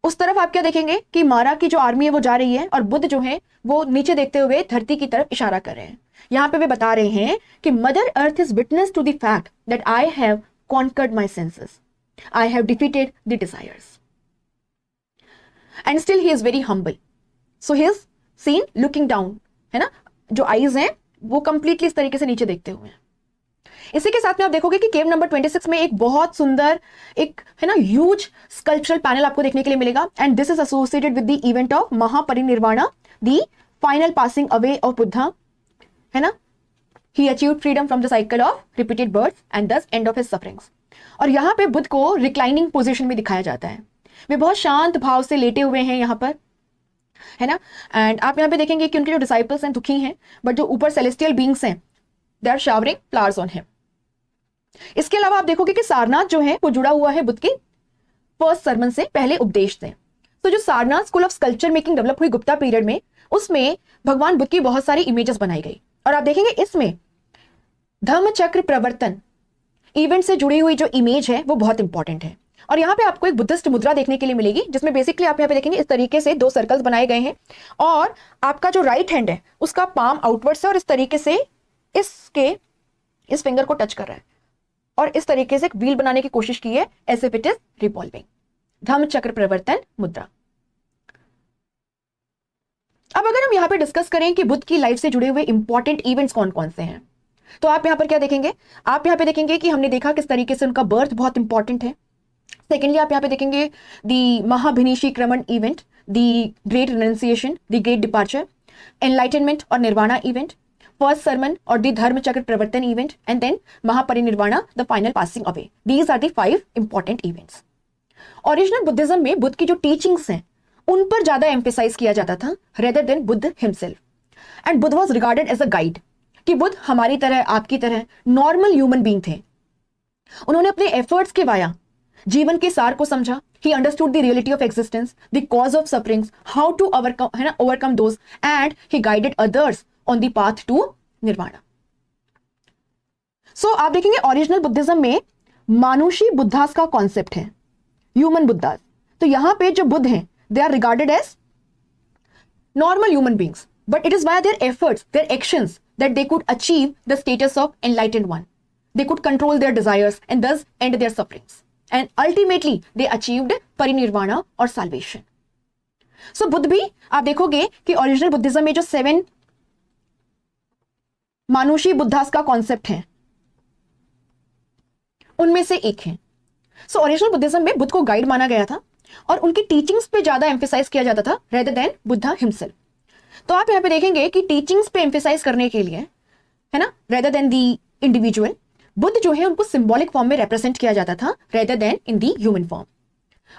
उस तरफ आप क्या देखेंगे कि मारा की जो आर्मी है वो जा रही है, और बुद्ध जो है वो नीचे देखते हुए धरती की तरफ इशारा कर रहे हैं। यहां पे वे बता रहे हैं कि mother earth is witness to the fact that I have conquered my senses, I have defeated the desires, and still he is very humble. So he is seen looking down, है ना, जो आईज हैं वो completely इस तरीके से नीचे देखते हुए हैं। इसी के साथ में आप देखोगे कि केव नंबर 26 में एक बहुत सुंदर एक है ना ह्यूज स्कल्पचरल पैनल आपको देखने के लिए मिलेगा, and this is associated with the event of Mahaparinirvana, the final passing away of Buddha, है ना। He achieved freedom from the cycle of repeated birth and thus end of his sufferings. और यहाँ पे बुद्ध को रिक्लाइनिंग पोजिशन में दिखाया जाता है, वे बहुत शांत भाव से लेटे हुए हैं यहाँ पर, है ना। एंड आप यहाँ पे देखेंगे कि उनके जो डिसाइपल्स हैं दुखी हैं, बट जो ऊपर सेलेस्टियल बींग्स हैं they are showering flowers on him. इसके अलावा आप देखोगे कि सारनाथ जो है वो जुड़ा हुआ है बुद्ध की फर्स्ट सरमन से, पहले उपदेश से। तो जो Sarnath school of sculpture making develop हुई गुप्ता पीरियड में, उसमें भगवान बुद्ध की बहुत सारी इमेजेस बनाई गई, और आप देखेंगे इसमें धम्म चक्र प्रवर्तन इवेंट से जुड़ी हुई जो इमेज है वो बहुत इंपॉर्टेंट है। और यहाँ पे आपको एक बुद्धिस्ट मुद्रा देखने के लिए मिलेगी, जिसमें बेसिकली आप यहाँ पे देखेंगे इस तरीके से दो सर्कल्स बनाए गए हैं, और आपका जो राइट हैंड है उसका पाम आउटवर्ड से और इस तरीके से इस फिंगर को टच कर रहा है, और इस तरीके से एक व्हील बनाने की कोशिश की है as if it is revolving. Dhamma Chakra Pravartana मुद्रा। अब अगर हम यहाँ पे डिस्कस करें कि बुद्ध की लाइफ से जुड़े हुए इंपॉर्टेंट इवेंट्स कौन कौन से हैं, तो आप यहाँ पर क्या देखेंगे? आप यहाँ पे देखेंगे कि हमने देखा किस तरीके से उनका बर्थ बहुत इंपॉर्टेंट है। सेकेंडली आप यहाँ पे देखेंगे the Mahabhinishkramana event, the great renunciation, the great departure, enlightenment और निर्वाणा इवेंट, फर्स्ट सरमन और दी Dharma Chakra Pravartan event, and then Mahaparinirvana, the final passing away. These are the 5 important events. Original Buddhism में बुद्ध की जो टीचिंग्स हैं उन पर ज्यादा एम्फेसाइज किया जाता था rather than Buddha himself, and Buddha was regarded as a guide, कि बुद्ध हमारी तरह आपकी तरह नॉर्मल ह्यूमन बीइंग थे। उन्होंने अपने एफर्ट्स के वाया जीवन के सार को समझा। He understood the reality of existence, the cause of sufferings, how to overcome those, and he guided others on the path to nirvana. So आप देखेंगे ओरिजिनल बुद्धिज्म में मानुषी बुद्धास का कॉन्सेप्ट है, ह्यूमन बुद्धास। तो यहां पे जो बुद्ध हैं they are regarded as normal human beings, but it is via their efforts, their actions, that they could achieve the status of enlightened one. They could control their desires and thus end their sufferings, and ultimately they achieved parinirvana और salvation. So Buddha भी आप देखोगे कि original Buddhism में जो 7 मानुषी Buddhas का concept है उनमें से एक है. सो ओरिजिनल बुद्धिज्म में बुद्ध को गाइड माना गया था और उनकी टीचिंग्स पे ज्यादा एम्फेसाइज किया जाता था रेदर देन बुद्धा हिमसेल्फ. तो आप यहाँ पे देखेंगे कि टीचिंग्स पे एम्फेसाइज करने के लिए, है ना, रेदर देन दी इंडिविजुअल, बुद्ध जो है उनको सिंबॉलिक फॉर्म में रिप्रेजेंट किया जाता था rather then in the human form.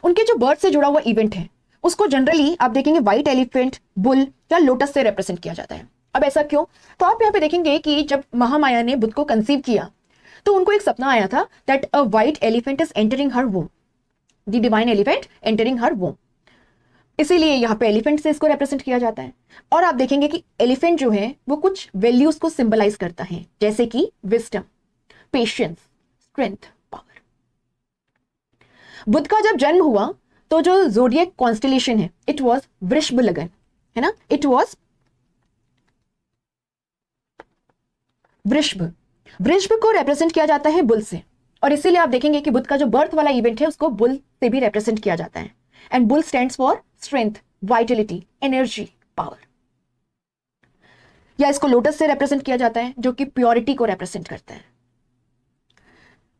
उनके जो बर्थ से जुड़ा हुआ इवेंट है उसको जनरली आप देखेंगे व्हाइट एलिफेंट, बुल या लोटस से रिप्रेजेंट किया जाता है. अब ऐसा क्यों? तो आप यहाँ पे देखेंगे कि जब महामाया ने बुद्ध को कंसीव किया तो उनको एक सपना आया था that a white elephant is entering her womb, the divine elephant entering her womb. इसीलिए यहाँ पे एलिफेंट से इसको रिप्रेजेंट किया जाता है. और आप देखेंगे कि एलिफेंट जो है वो कुछ वैल्यूज को सिंबलाइज करता है, जैसे कि wisdom, patience, strength, power. Buddha का जब जन्म हुआ तो जो ज़ोडिएक कॉन्स्टेलेशन है इट वाज वृषभ लगन, है ना, इट वाज वृषभ. वृषभ को रिप्रेजेंट किया जाता है बुल से, और इसीलिए आप देखेंगे कि बुद्ध का जो बर्थ वाला इवेंट है उसको बुल से भी रिप्रेजेंट किया जाता है. And bull stands for strength, Vitality, energy, power. या इसको लोटस से रिप्रेजेंट किया जाता है जो कि प्योरिटी को रिप्रेजेंट करता है.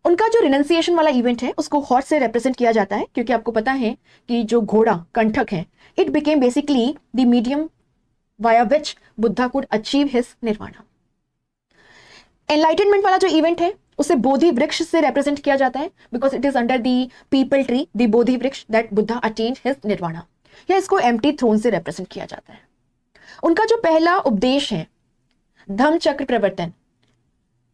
उनका जो रिनंसिएशन वाला इवेंट है उसको हॉर्स से रिप्रेजेंट किया जाता है, क्योंकि आपको पता है कि जो घोड़ा कंठक है it became basically the medium via which Buddha could achieve his nirvana. Enlightenment वाला जो इवेंट है उसे बोधि वृक्ष से रिप्रेजेंट किया जाता है because it is under the peepal tree, the Bodhi Vriksha, that Buddha attained his nirvana. या इसको एम्प्टी थ्रोन से रिप्रेजेंट किया जाता है. उनका जो पहला उपदेश है धम्म चक्र प्रवर्तन,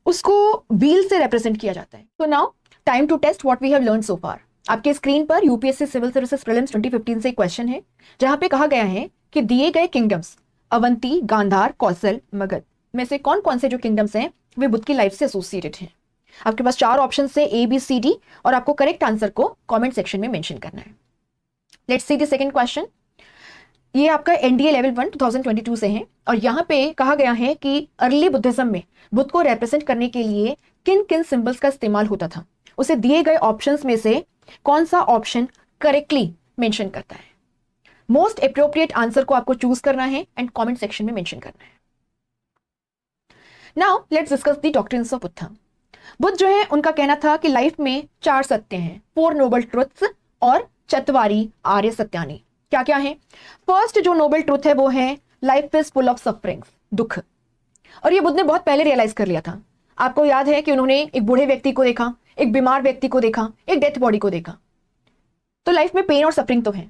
उसको व्हील से रिप्रेजेंट किया जाता है. तो now time to test what we have learn so far. आपके स्क्रीन पर यूपीएससी सिविल सर्विसेज प्रीलिम्स 2015 से एक क्वेश्चन है जहां पे कहा गया है कि दिए गए किंगडम्स अवंती, गांधार, कौशल, मगध में से कौन कौन से जो किंगडम्स हैं वे बुद्ध की लाइफ से एसोसिएटेड हैं. आपके पास 4 ऑप्शन से ए, बी, सी, डी, और आपको करेक्ट आंसर को कमेंट सेक्शन में मेंशन करना है. Let's see the second question. ये आपका एनडीए लेवल 1 2022 से है और यहाँ पे कहा गया है कि अर्ली बुद्धिज्म में बुद्ध को रिप्रेजेंट करने के लिए किन किन सिंबल्स का इस्तेमाल होता था. उसे दिए गए ऑप्शंस में से कौन सा ऑप्शन करेक्टली मेंशन करता है. मोस्ट एप्रोप्रिएट आंसर को आपको चूज करना है एंड कमेंट सेक्शन में मेंशन करना है. Now let's discuss the doctrines of Buddha. Buddha जो है उनका कहना था कि लाइफ में 4 सत्य हैं, 4 नोबल ट्रुथ्स और 4 आर्य सत्यानि. क्या क्या है? फर्स्ट जो नोबल ट्रुथ है वो है life is full of sufferings, दुख. और ये बुद्ध ने बहुत पहले रियलाइज कर लिया था. आपको याद है कि उन्होंने एक बूढ़े व्यक्ति को देखा, एक बीमार व्यक्ति को देखा, एक डेथ बॉडी को देखा. तो लाइफ में पेन और सफरिंग तो है,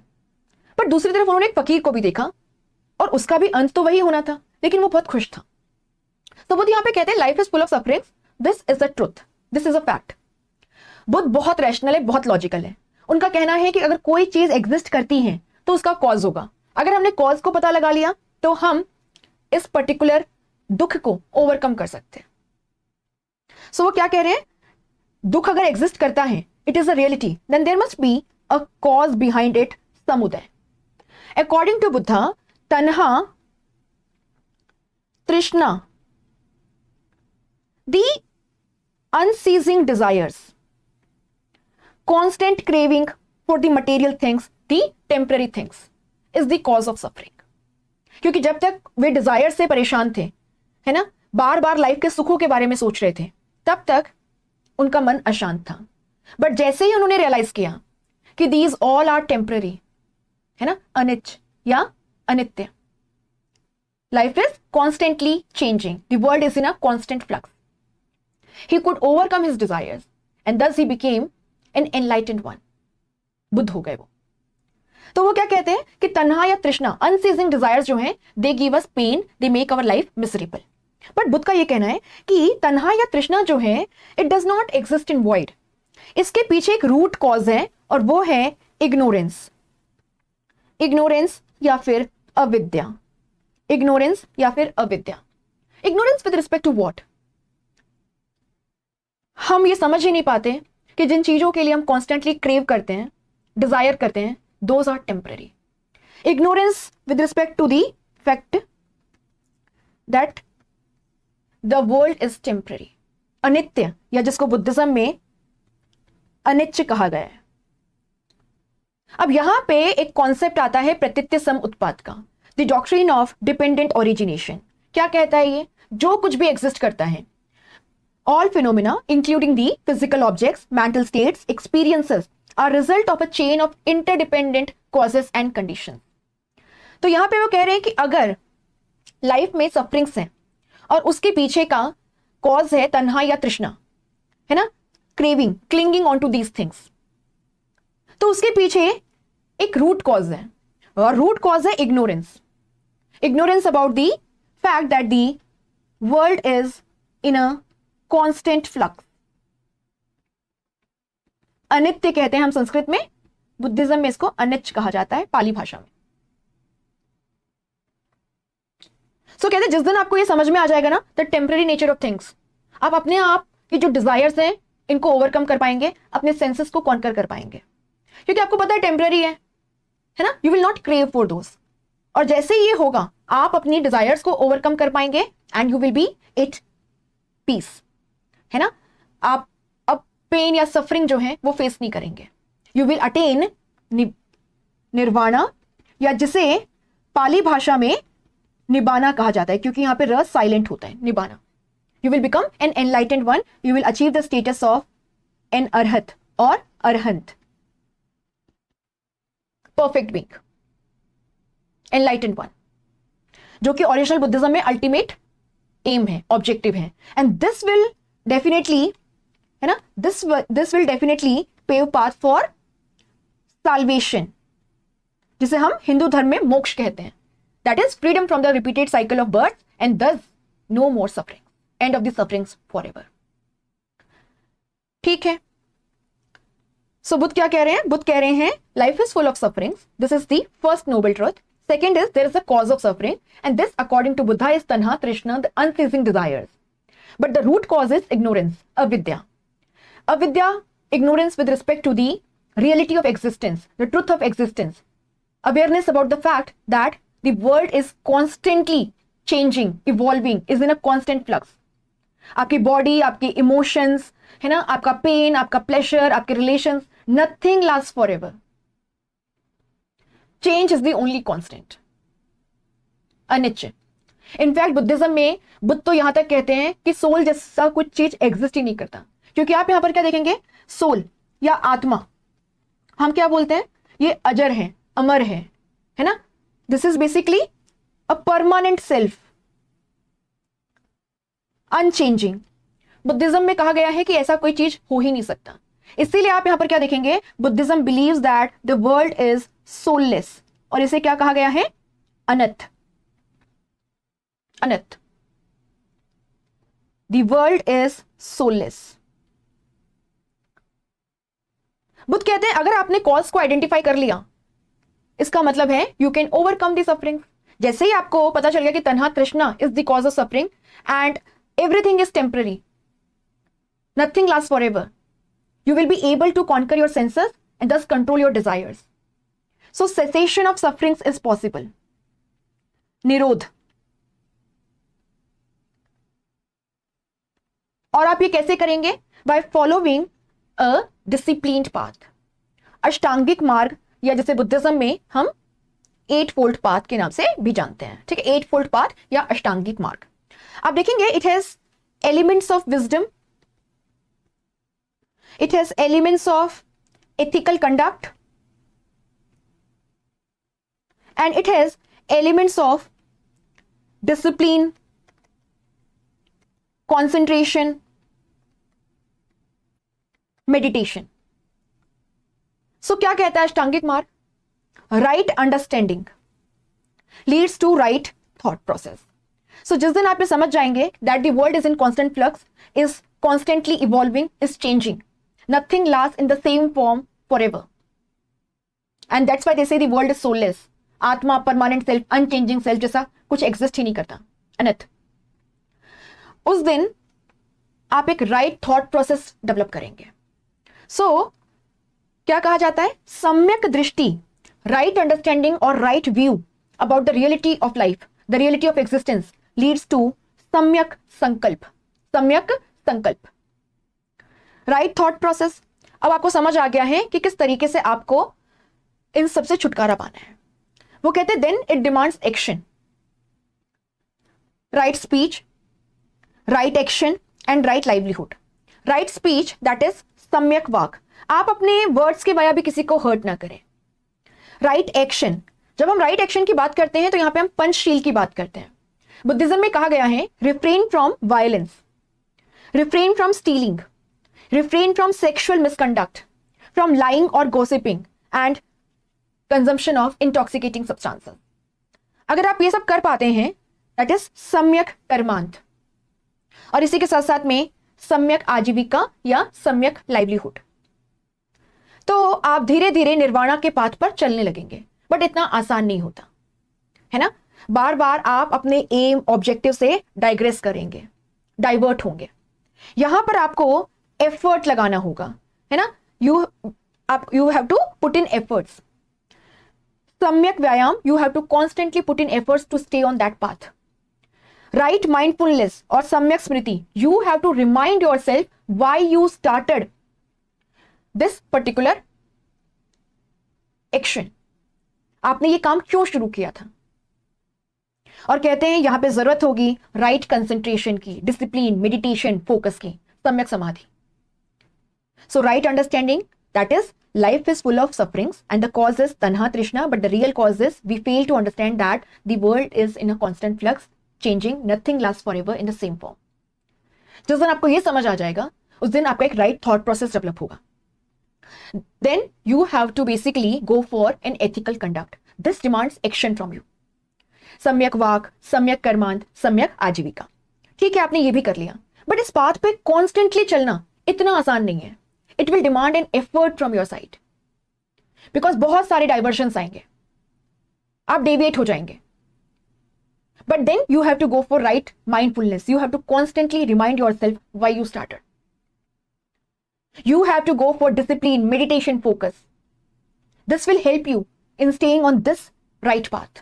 पर दूसरी तरफ उन्होंने एक फकीर को भी देखा और उसका भी अंत तो वही होना था, लेकिन वो बहुत खुश था. तो बुद्ध यहां पे कहते हैं life is full of sufferings, this is a truth, this is a fact. Buddha बहुत रैशनल है, बहुत लॉजिकल है. उनका कहना है कि अगर कोई चीज एग्जिस्ट करती है तो उसका कॉज होगा. अगर हमने कॉज को पता लगा लिया तो हम इस पर्टिकुलर दुख को ओवरकम कर सकते हैं. सो वो क्या कह रहे हैं? दुख अगर एग्जिस्ट करता है, it is a reality, then there must be a cause behind it, Samudaya. According to Buddha, tanha, trishna, the unceasing desires, constant craving for the material things, the temporary things is the cause of suffering. क्योंकि जब तक वे Dzire से परेशान थे, है ना, बार बार life के सुखों के बारे में सोच रहे थे, तब तक उनका मन अशांत था. बट जैसे ही उन्होंने रियलाइज किया कि these all are temporary, है ना, अनिच या अनित्य, life is constantly changing, the world is in a constant flux, he could overcome his desires and thus he became an enlightened one. Buddha हो गए वो. तो वो क्या कहते हैं कि तन्हा या तृष्णा, अनसीजिंग डिजायर्स जो हैं, they give us pain, they make our life miserable. But Buddha का ये कहना है कि तन्हा या तृष्णा जो है it does not exist in void. इसके पीछे एक रूट कॉज है और वो है इग्नोरेंस. इग्नोरेंस या फिर अविद्या. इग्नोरेंस या फिर अविद्या. Ignorance with respect to what? हम ये समझ ही नहीं पाते कि जिन चीजों के लिए हम कॉन्स्टेंटली क्रेव करते हैं, डिजायर करते हैं, those are temporary. Ignorance with respect to the fact that the world is temporary. अनित्य, या जिसको बुद्धिज्म में अनित्य कहा गया है। अब यहां पे एक कॉन्सेप्ट आता है प्रतीत्य सम उत्पाद का, the doctrine of dependent origination. क्या कहता है ये? जो कुछ भी एग्जिस्ट करता है, all phenomena including the physical objects, mental states, experiences are result of a chain of interdependent causes and conditions. तो यहां पे वो कह रहे हैं कि अगर लाइफ में सफरिंग्स हैं और उसके पीछे का कॉज है तन्हा या तृष्णा, है ना, craving, clinging on to these things, तो उसके पीछे एक रूट कॉज है, और रूट कॉज है ignorance. Ignorance about the fact that the world is in a constant flux. अनित्य कहते हैं हम संस्कृत में, बुद्धिज्म में इसको अनिच्च कहा जाता है, पाली भाषा में। सो कहते हैं जिस दिन आपको ये समझ में आ जाएगा ना, the temporary nature of things, आप अपने आप की जो डिजायर्स हैं इनको ओवरकम कर पाएंगे, अपने सेंसेस को कॉन्कर कर पाएंगे, क्योंकि आपको पता है टेम्पररी है ना, you will not crave for those. और जैसे ये होगा आप अपनी डिजायर्स को ओवरकम कर पाएंगे and you will be at peace, है ना। आप अब पेन या सफरिंग जो है वो फेस नहीं करेंगे, यू विल अटेन निर्वाणा, या जिसे पाली भाषा में निबाना कहा जाता है, क्योंकि यहां पे र साइलेंट होता है, Nibbana. You will become an enlightened one, you will achieve the status of an Arhat और Arahant, perfect being, enlightened one, जो कि ओरिजिनल बुद्धिज्म में अल्टीमेट एम है, ऑब्जेक्टिव है। एंड दिस विल डेफिनेटली, है ना, this will definitely pave path for salvation, जिसे हम हिंदू धर्म में मोक्ष कहते हैं, that is freedom from the repeated cycle of birth and thus no more suffering, and of the sufferings for ever. ठीक है, सो बुद्ध क्या कह रहे हैं? बुद्ध कह रहे हैं life is full of sufferings, this is the first noble truth. Second is there is a cause of suffering, and this according to Buddha is tanha, trishna, the unceasing desires. But the root cause is ignorance, avidya. Avidya, ignorance with respect to the reality of existence, the truth of existence. Awareness about the fact that the world is constantly changing, evolving, is in a constant flux. आपकी body, आपके emotions, है ना, आपका pain, आपका pleasure, आपके relations, nothing lasts forever. Change is the only constant. Anicca. In fact Buddhism में बुद्ध तो यहां तक कहते हैं कि सोल जैसा कुछ चीज एग्जिस्ट ही नहीं करता, क्योंकि आप यहां पर क्या देखेंगे, सोल या आत्मा, हम क्या बोलते हैं, ये अजर है, अमर है ना। This is basically a permanent self, unchanging. Buddhism में कहा गया है कि ऐसा कोई चीज हो ही नहीं सकता, इसीलिए आप यहां पर क्या देखेंगे, Buddhism believes that the world is soulless, और इसे क्या कहा गया है, अनंत, अनंत। The world is soulless. Buddha कहते हैं अगर आपने कॉज को आइडेंटिफाई कर लिया, इसका मतलब है you can overcome the suffering. जैसे ही आपको पता चल गया कि तन्हा तृष्णा is the cause of suffering and everything is temporary, nothing last for ever, you will be able to conquer your senses and thus control your desires. So cessation of sufferings is possible. निरोध। और आप ये कैसे करेंगे? By following a disciplined path. अष्टांगिक मार्ग, या जैसे Buddhism में हम 8-fold path के नाम से भी जानते हैं, ठीक है, 8-fold path या अष्टांगिक मार्ग। आप देखेंगे it has elements of wisdom, it has elements of ethical conduct, and it has elements of discipline, concentration, meditation. So क्या कहता है अष्टांगिक मार्ग? Right understanding leads to right thought process. So जिस दिन आप ये समझ जाएंगे that the world is in constant flux, is constantly evolving, is changing, nothing lasts in the same form forever, and that's why they say the world is soulless. आत्मा, permanent self, unchanging self जैसा कुछ exist ही नहीं करता, अनंत। उस दिन आप एक right thought process develop करेंगे। सो क्या कहा जाता है, सम्यक दृष्टि, राइट अंडरस्टैंडिंग और right view about the reality of life the reality of existence leads to सम्यक संकल्प, सम्यक संकल्प, राइट थॉट प्रोसेस। अब आपको समझ आ गया है कि किस तरीके से आपको इन सबसे छुटकारा पाना है। वो कहते हैं then it demands action, right speech, right action and right livelihood. Right speech that is सम्यक वाक, आप अपने वर्ड्स के वजह भी किसी को हर्ट ना करें। राइट एक्शन, जब हम राइट एक्शन की बात करते हैं तो यहां पे हम पंचशील की बात करते हैं। बुद्धिज्म में कहा गया है refrain from violence, refrain from stealing, refrain from sexual misconduct, from lying और gossiping and consumption of intoxicating substances. अगर आप ये सब कर पाते हैं दैट इज सम्यक कर्मांत, और इसी के साथ साथ में सम्यक आजीविका या सम्यक लाइवलीहुड, तो आप धीरे धीरे निर्वाणा के पाथ पर चलने लगेंगे। बट इतना आसान नहीं होता है ना, बार बार आप अपने एम ऑब्जेक्टिव से डाइग्रेस करेंगे, डाइवर्ट होंगे। यहां पर आपको एफर्ट लगाना होगा, है ना, you have to put in efforts. Samyak Vyayam, you have to constantly put in efforts to stay on that path. Right mindfulness और Samyak Smriti, you have to remind yourself why you started this particular action, आपने ये काम क्यों शुरू किया था। और कहते हैं यहां पे जरूरत होगी राइट कंसंट्रेशन की, डिसिप्लिन, मेडिटेशन, फोकस की, Samyak Samadhi. So right understanding that is life is full of sufferings and the cause is tanha trishna, but the real cause is we fail to understand that the world is in a constant flux, changing, nothing lasts forever in the same form. जिस दिन आपको ये समझ आ जाएगा उस दिन आपका एक राइट थॉट प्रोसेस डेवलप होगा। Then you have to basically go for an ethical conduct. This demands action from you. सम्यक वाक, सम्यक कर्मांत, सम्यक आजीविका। ठीक है, आपने ये भी कर लिया, बट इस पाथ पे कॉन्स्टेंटली चलना इतना आसान नहीं है। It will demand an effort from your side, because बहुत सारे डाइवर्शंस आएंगे, आप डेविएट हो जाएंगे। But then you have to go for right mindfulness, you have to constantly remind yourself why you started, you have to go for discipline, meditation, focus. This will help you in staying on this right path,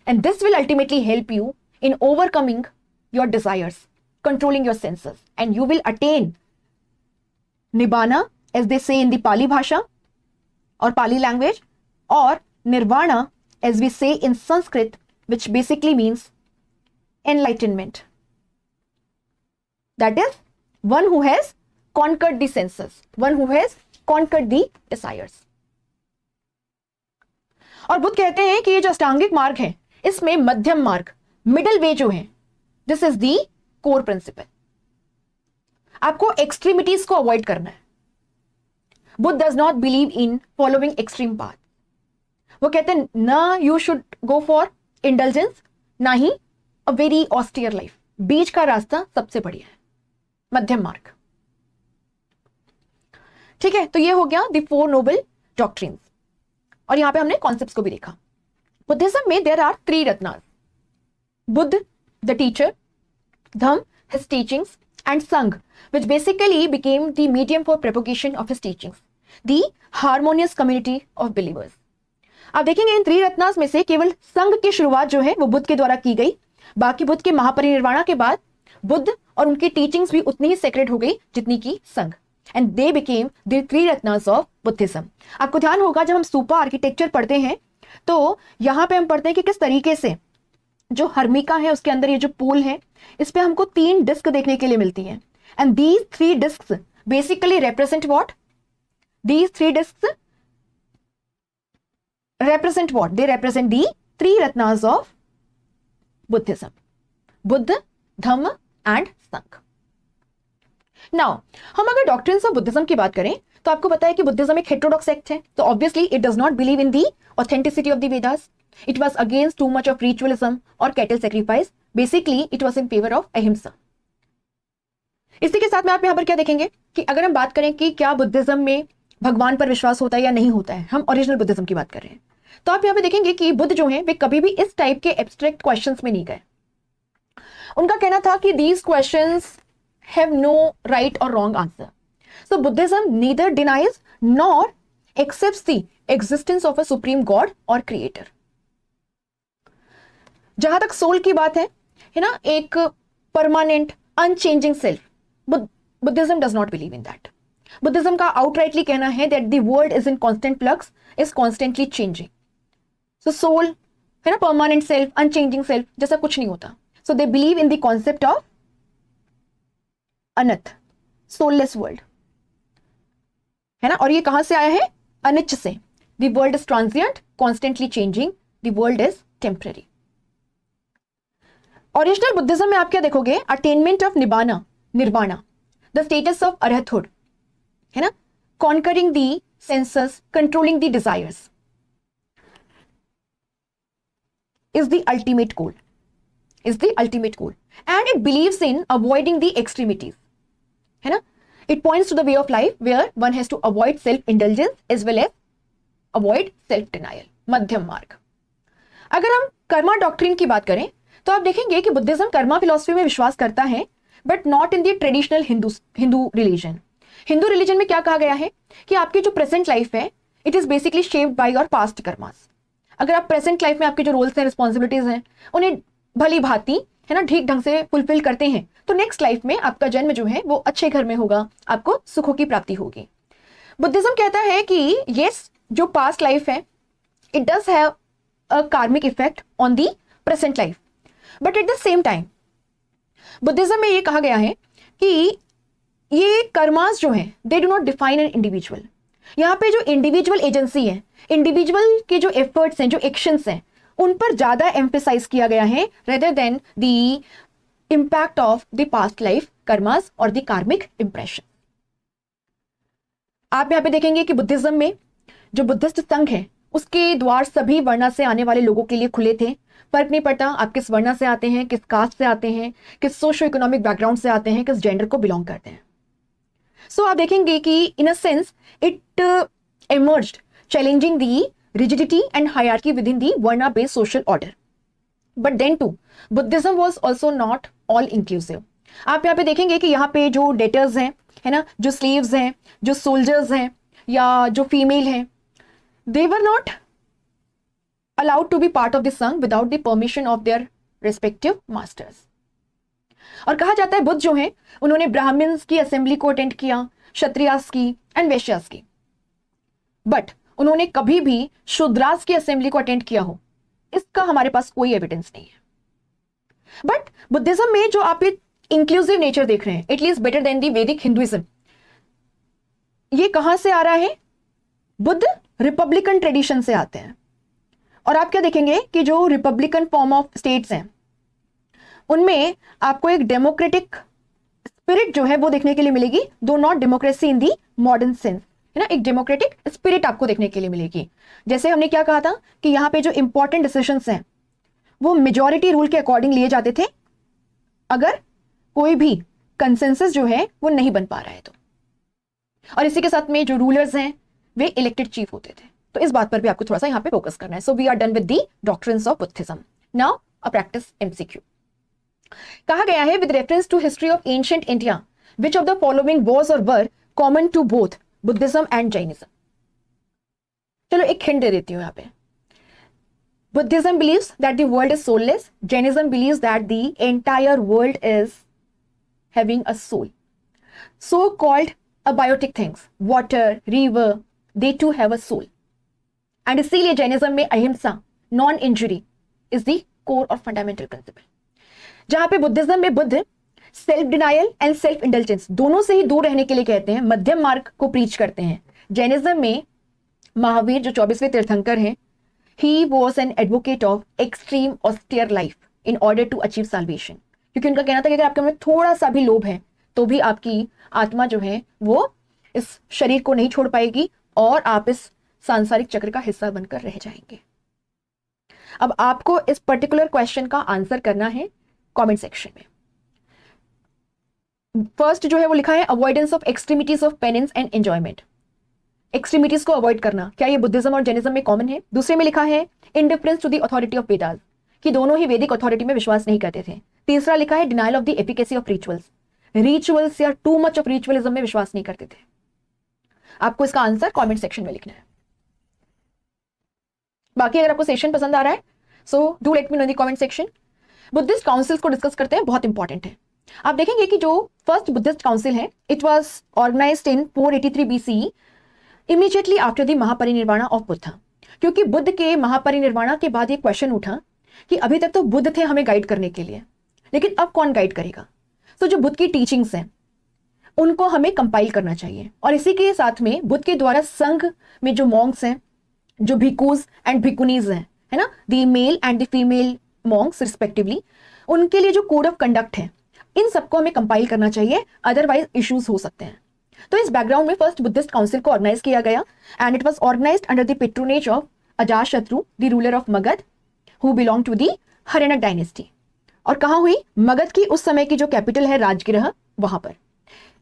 and this will ultimately help you in overcoming your desires, controlling your senses, and you will attain nibbana, as they say in the Pali bhasha or Pali language, or nirvana as we say in Sanskrit, which basically means enlightenment. That is one who has conquered the senses, one who has conquered the desires. और बुद्ध कहते हैं कि ये जो अष्टांगिक मार्ग है इसमें मध्यम मार्ग, मिडिल वे जो है, this is the core principle. आपको एक्सट्रीमिटीज को अवॉइड करना है। Buddha does not believe in following extreme path. वो कहते हैं ना you should go for indulgence, ना ही अ वेरी ऑस्टियर लाइफ। बीच का रास्ता सबसे बढ़िया है, मध्यम मार्ग। ठीक है, तो ये हो गया द फोर नोबल डॉक्ट्रिन्स, और यहां पे हमने कॉन्सेप्ट्स को भी देखा। बुद्धिज्म में there are 3 ratnas, Buddha the teacher, Dhamma his teachings, and Sangha which basically became the medium for propagation of his teachings, the harmonious community of believers. आप देखेंगे इन 3 रत्नास में से केवल संघ की शुरुआत जो है वो बुद्ध के द्वारा की गई। बाकी बुद्ध के महापरिनिर्वाणा के बाद बुद्ध और उनकी टीचिंग्स भी उतनी ही सेक्रेड हो गई जितनी की संघ, and they became the 3 Ratnas of Buddhism. आपको ध्यान होगा जब हम स्तूपा आर्किटेक्चर पढ़ते हैं तो यहां पे हम पढ़ते हैं कि किस तरीके से जो हर्मिका है उसके अंदर ये जो पूल है इस पे हमको 3 डिस्क देखने के लिए मिलती है, and these 3 disc basically represent what? These 3 discs represent what? They represent the 3 ratnas of Buddhism: Buddha, Dhamma and संघ। नाउ हम अगर डॉक्ट्रिन्स ऑफ बुद्धिज्म की बात करें तो आपको पता है कि बुद्धिज्म एक हेटेरोडॉक्स सेक्ट है, तो obviously it does not believe in the authenticity of the Vedas. It was against too much of ritualism और cattle sacrifice. Basically it was in favour of ahimsa. इसी के साथ में आप यहां पर क्या देखेंगे कि अगर हम बात करें कि क्या बुद्धिज्म में भगवान पर विश्वास होता है या नहीं होता है, हम ओरिजिनल बुद्धिज्म की बात कर रहे हैं, तो आप यहां पे देखेंगे कि बुद्ध जो है वे कभी भी इस टाइप के एब्स्ट्रैक्ट क्वेश्चंस में नहीं गए। उनका कहना था कि these questions have no right or wrong answer. So Buddhism neither denies nor accepts the existence of a supreme God or creator. जहां तक सोल की बात है ना, एक permanent unchanging self, Buddhism does not believe in that. Buddhism का outrightly कहना है that the world is in constant flux, is constantly changing. So soul है ना, परमानेंट सेल्फ, अनचेंजिंग सेल्फ, जैसा कुछ नहीं होता। So they believe in the concept of anatta, soulless world, है ना। और ये कहां से आया है? अनिच से। The world is transient, constantly changing, the world is temporary. Original Buddhism में आप क्या देखोगे? Attainment of nirvana, the status of Arhathood, है ना, conquering the senses, controlling the desires is the ultimate goal, and it believes in avoiding the extremities, है ना। It points to the way of life where one has to avoid self-indulgence as well as avoid self-denial, मध्यम मार्ग। अगर हम Karma doctrine की बात करें तो आप देखेंगे कि बुद्धिज्म कर्मा फिलॉसफी में विश्वास करता है, but not in the traditional Hindu religion. Hindu religion में क्या कहा गया है कि आपकी जो प्रेजेंट लाइफ है, it is basically shaped by your past karmas. अगर आप प्रेजेंट लाइफ में आपके जो रोल्स हैं, रिस्पॉन्सिबिलिटीज हैं, उन्हें भली भांति, है ना, ठीक ढंग से फुलफिल करते हैं, तो नेक्स्ट लाइफ में आपका जन्म जो है वो अच्छे घर में होगा, आपको सुखों की प्राप्ति होगी। बुद्धिज्म कहता है कि यस, जो पास्ट लाइफ है, इट डज हैव अ कार्मिक effect on the present life, but at the same time Buddhism में ये कहा गया है कि ये कर्मास जो है, they do not define an individual. यहाँ पे जो इंडिविजुअल एजेंसी है, इंडिविजुअल के जो एफर्ट्स हैं, जो एक्शंस हैं, उन पर ज्यादा एम्फेसाइज किया गया है rather than the impact of the past life karmas और द कार्मिक इंप्रेशन। आप यहाँ पे देखेंगे कि बुद्धिज्म में जो बुद्धिस्ट संघ है, उसके द्वार सभी वर्णा से आने वाले लोगों के लिए खुले थे। फर्क नहीं पड़ता आप किस वर्णा से आते हैं, किस कास्ट से आते हैं, किस सोशो इकोनॉमिक बैकग्राउंड से आते हैं, किस जेंडर को बिलोंग करते हैं। सो आप देखेंगे कि in a sense it emerged challenging the rigidity and hierarchy within the varna based social order, but then too Buddhism was also not all inclusive। आप यहाँ पे देखेंगे कि यहाँ पे जो डेटर्स हैं, है ना, जो स्लेव्स हैं, जो सोल्जर्स हैं, या जो फीमेल हैं, they were not allowed to be part of the संघ without the permission of their respective masters। और कहा जाता है बुद्ध जो है, उन्होंने ब्राह्मण्स की असेंबली को अटेंड किया, क्षत्रियास की एंड वैश्यास की, बट उन्होंने कभी भी शूद्रास की असेंबली को अटेंड किया हो, इसका हमारे पास कोई एविडेंस नहीं है। बट बुद्धिज्म में जो आप एक इंक्लूसिव नेचर देख रहे हैं, एटलीस्ट बेटर देन दी वैदिक हिंदुइज्म, ये कहां से आ रहा है? बुद्ध रिपब्लिकन ट्रेडिशन से आते हैं। और आप क्या देखेंगे कि जो रिपब्लिकन फॉर्म ऑफ स्टेट्स हैं, उनमें आपको एक डेमोक्रेटिक स्पिरिट जो है वो देखने के लिए मिलेगी, दो not democracy in the modern sense, है ना, एक डेमोक्रेटिक स्पिरिट आपको देखने के लिए मिलेगी। जैसे हमने क्या कहा था कि यहाँ पे जो इंपॉर्टेंट डिसीजंस हैं वो मेजॉरिटी रूल के अकॉर्डिंग लिए जाते थे, अगर कोई भी कंसेंसस जो है वो नहीं बन पा रहा है तो। और इसी के साथ में जो रूलर्स हैं वे इलेक्टेड चीफ होते थे। तो इस बात पर भी आपको थोड़ा सा यहाँ पे फोकस करना है। So we are done with the doctrines of Buddhism. Now a practice MCQ. कहा गया है with reference to history of ancient India which of the following was और were common to both Buddhism and Jainism. चलो एक hint दे देती हूं यहाँ पे। Buddhism believes that the world is soulless, Jainism believes that the entire world is having a soul. So called abiotic things, water, river, they too have a soul. And इसीलिए Jainism में ahimsa, non injury is the core और fundamental principle. जहां पे Buddhism में Buddha self denial and self indulgence दोनों से ही दूर रहने के लिए कहते हैं, मध्यम मार्ग को प्रीच करते हैं। जैनिज्म में महावीर जो 24वें तीर्थंकर हैं, he was an advocate of extreme austere life in order to achieve salvation, क्योंकि उनका कहना था कि अगर आपके में थोड़ा सा भी लोभ है तो भी आपकी आत्मा जो है वो इस शरीर को नहीं छोड़ पाएगी और आप इस सांसारिक चक्र का हिस्सा बनकर रह जाएंगे। अब आपको इस पर्टिकुलर क्वेश्चन का आंसर करना है कमेंट सेक्शन में। फर्स्ट जो है वो लिखा है avoidance of extremities of penance and enjoyment. Extremities को अवॉइड करना, क्या ये बुद्धिज्म और जैनिज्म में कॉमन है? दूसरे में लिखा है indifference to the authority of Vedas, कि दोनों ही वैदिक अथॉरिटी में विश्वास नहीं करते थे। तीसरा लिखा है denial of the efficacy of rituals या टू मच ऑफ रिचुअलिज्म में विश्वास नहीं करते थे। आपको इसका आंसर कमेंट सेक्शन में लिखना है। बाकी अगर आपको सेशन पसंद आ रहा है so do let me know in the comment section. Buddhist councils को डिस्कस करते हैं, बहुत इंपॉर्टेंट है। आप देखेंगे कि जो फर्स्ट बुद्धिस्ट काउंसिल है, it was organised in 483 BCE, immediately after the Mahaparinirvana of Buddha. क्योंकि बुद्ध के महापरिनिर्वाण के बाद ये क्वेश्चन उठा कि अभी तक तो बुद्ध थे हमें गाइड करने के लिए, लेकिन अब कौन गाइड करेगा? तो जो बुद्ध की टीचिंग्स हैं उनको हमें कंपाइल करना चाहिए। और इसी के साथ में बुद्ध के द्वारा संघ में जो मॉन्क्स हैं, जो भिक्खूज एंड भिक्खुनीज हैं, है ना, the male and the female Monks respectively, उनके लिए जो कोड ऑफ कंडक्ट है, इन सबको हमें कंपाइल करना चाहिए, अदरवाइज इश्यूज हो सकते हैं। तो इस बैकग्राउंड में फर्स्ट बुद्धिस्ट काउंसिल को ऑर्गेनाइज किया गया and it was organized under the patronage of Ajatashatru, the ruler of Magadh, who belong to the Haryanka dynasty. और कहाँ हुई? मगध की उस समय की जो कैपिटल है राजगृह, वहां पर,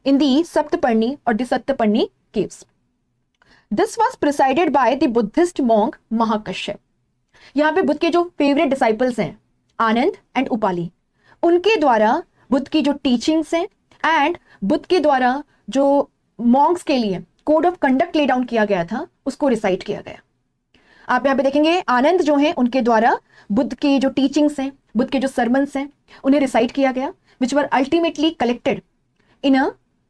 इन दी सप्तपर्णी और the Saptaparni caves. This was presided by the Buddhist monk Mahakashyap. यहाँ पे बुद्ध के जो फेवरेट डिसाइपल्स हैं आनंद एंड उपाली, उनके द्वारा बुद्ध की जो टीचिंग्स हैं एंड बुद्ध के द्वारा जो मॉन्क्स के लिए code of conduct lay down किया गया था, उसको रिसाइट किया गया। आप यहाँ पे देखेंगे आनंद जो हैं उनके द्वारा बुद्ध की जो टीचिंग्स हैं, बुद्ध के जो सरमन्स हैं, उन्हें रिसाइट किया गया, which were ultimately collected in a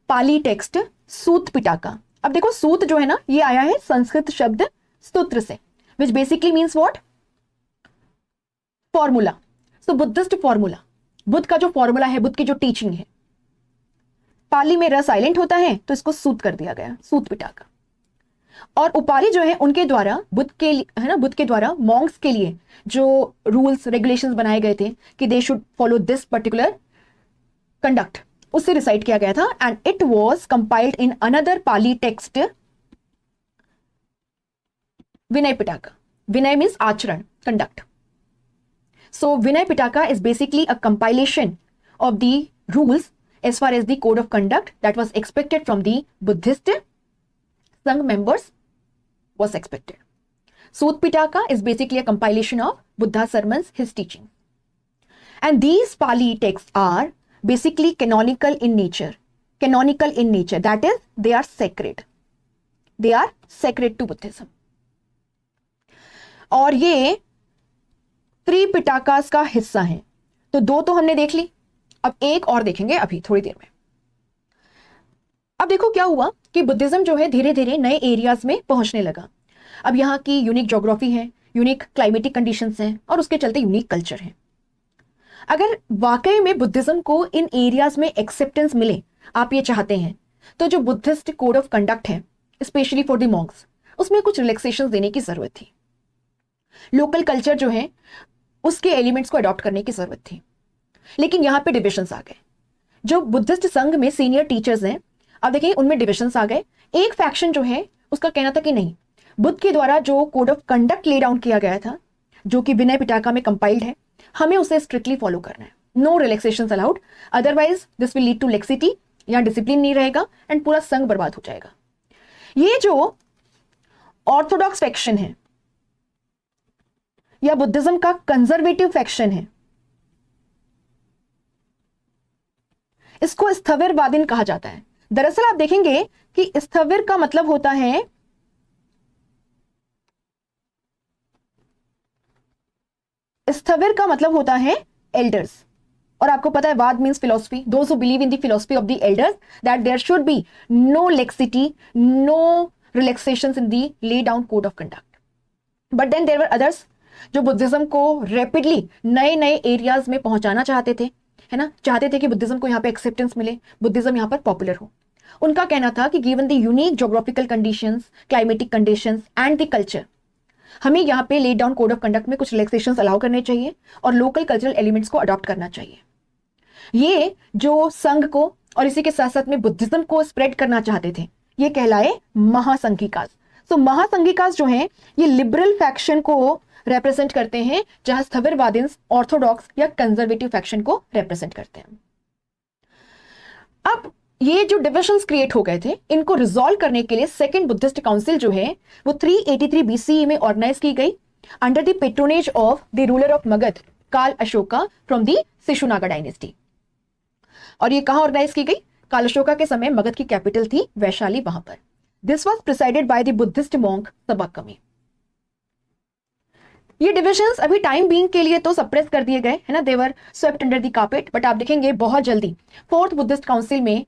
Pali text Sutta Pitaka. अब देखो सूत जो है ना, ये आया है संस्कृत शब्द स्तोत्र से, which basically means what? Formula. So Buddhist formula, Buddha का जो फॉर्मूला है, बुद्ध की जो टीचिंग है, पाली में र साइलेंट होता है तो इसको सूत कर दिया गया, सूत पिटाका। और उपाली जो है उनके द्वारा बुद्ध के, है ना, बुद्ध के द्वारा मॉन्क्स के लिए जो रूल्स रेगुलेशंस बनाए गए थे कि they should follow this particular conduct, उससे रिसाइट किया गया था and it was compiled in another Pali text Vinaya Pitaka. Vinaya means आचरण, conduct. So Vinaya Pitaka is basically a compilation of the rules as far as the code of conduct that was expected from the Buddhist Sangh members was expected. Sut Pitaka is basically a compilation of Buddha's sermons, his teaching. And these Pali texts are basically canonical in nature. Canonical in nature, that is, they are sacred. They are sacred to Buddhism. और ये त्रिपिटाकास का हिस्सा है। तो दो तो हमने देख ली, अब एक और देखेंगे अभी थोड़ी देर में। अब देखो क्या हुआ कि बुद्धिज्म जो है धीरे धीरे नए एरियाज में पहुंचने लगा। अब यहाँ की यूनिक ज्योग्राफी है, यूनिक क्लाइमेटिक कंडीशंस हैं और उसके चलते यूनिक कल्चर है। अगर वाकई में बुद्धिज्म को इन एरियाज में एक्सेप्टेंस मिले, आप ये चाहते हैं, तो जो बुद्धिस्ट कोड ऑफ कंडक्ट है स्पेशली फॉर द मॉन्क्स, उसमें कुछ रिलैक्सेशन देने की जरूरत थी। लोकल कल्चर जो है उसके एलिमेंट्स को अडॉप्ट करने की जरूरत थी। लेकिन यहाँ पे डिविजन्स आ गए। जो बुद्धिस्ट संघ में सीनियर टीचर्स हैं, अब देखिए उनमें डिविजन्स आ गए। एक फैक्शन जो है उसका कहना था कि नहीं, बुद्ध के द्वारा जो code of conduct lay down किया गया था, जो कि विनय पिटाका में कंपाइल्ड है, हमें उसे स्ट्रिक्टली फॉलो करना है। No relaxations allowed, otherwise this will lead to laxity, यहाँ डिसिप्लिन नहीं रहेगा एंड पूरा संघ बर्बाद हो जाएगा। ये जो ऑर्थोडॉक्स फैक्शन है या बुद्धिज्म का कंजर्वेटिव फैक्शन है, इसको स्थविरवादीन कहा जाता है। दरअसल आप देखेंगे कि स्थविर का मतलब होता है एल्डर्स, और आपको पता है वाद means philosophy, those who believe in the philosophy of the elders that there should be no laxity, no relaxations in the laid down code of conduct. But then there were others जो Buddhism को rapidly नए नए areas में पहुंचाना चाहते थे, है ना, चाहते थे कि बुद्धिज्म को यहाँ पे एक्सेप्टेंस मिले, बुद्धिज्म यहाँ पर पॉपुलर हो। उनका कहना था कि given the unique geographical conditions, climatic conditions and the culture, हमें यहाँ पे ले डाउन कोड ऑफ कंडक्ट में कुछ रिलैक्सेशंस अलाउ करने चाहिए और लोकल कल्चरल एलिमेंट्स को अडॉप्ट करना चाहिए। ये जो संघ को और इसी के साथ साथ में बुद्धिज्म को स्प्रेड करना चाहते थे, ये कहलाए महासंघिकास। तो महासंघिकास जो है ये लिबरल फैक्शन को रिप्रेजेंट करते हैं, जहां स्थविरवादिन्स ऑर्थोडॉक्स या कंजर्वेटिव फैक्शन को रिप्रेजेंट करते हैं। अब ये जो डिविजन्स क्रिएट हो गए थे, इनको रिजॉल्व करने के लिए सेकंड बुद्धिस्ट काउंसिल जो है वो 383 BCE में ऑर्गेनाइज की गई under the patronage of the ruler of Magadh Kala Ashoka from the Shishunaga dynasty. और ये कहां ऑर्गेनाइज की गई? काल अशोका के समय मगध की कैपिटल थी वैशाली, वहां पर। This was presided by the Buddhist monk Sabakami. ये डिविजन्स अभी टाइम बीइंग के लिए तो सप्रेस कर दिए गए है ना, they were swept under the carpet, but आप देखेंगे बहुत जल्दी फोर्थ बुद्धिस्ट काउंसिल में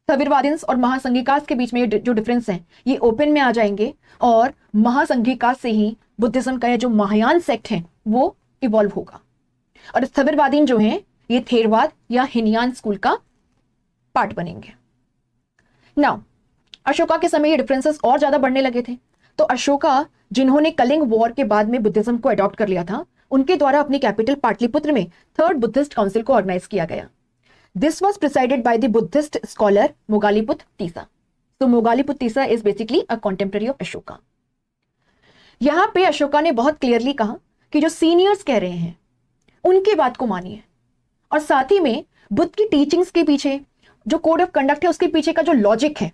स्थविरवादिन्स और महासंघिकास के बीच में जो डिफरेंस है ये ओपन में आ जाएंगे, और महासंघिकास से ही बुद्धिज्म का जो महायान सेक्ट है वो इवॉल्व होगा, और स्थविरवादीन जो हैं ये थेरवाद या हिनयान स्कूल का पार्ट बनेंगे। नाउ अशोका के समय ये डिफरेंसेस और ज्यादा बढ़ने लगे थे, तो अशोका जिन्होंने कलिंग वॉर के बाद में बुद्धिज्म को अडॉप्ट कर लिया था, उनके द्वारा अपनी कैपिटल पाटलिपुत्र में थर्ड बुद्धिस्ट काउंसिल को ऑर्गेनाइज किया गया। This was presided by the Buddhist scholar Moggaliputta Tissa. तो Moggaliputta Tissa is basically a contemporary of Ashoka. यहां पे अशोका ने बहुत क्लियरली कहा कि जो सीनियर्स कह रहे हैं उनकी बात को मानिए, और साथ ही में बुद्ध की टीचिंग्स के पीछे जो कोड ऑफ कंडक्ट है उसके पीछे का जो लॉजिक है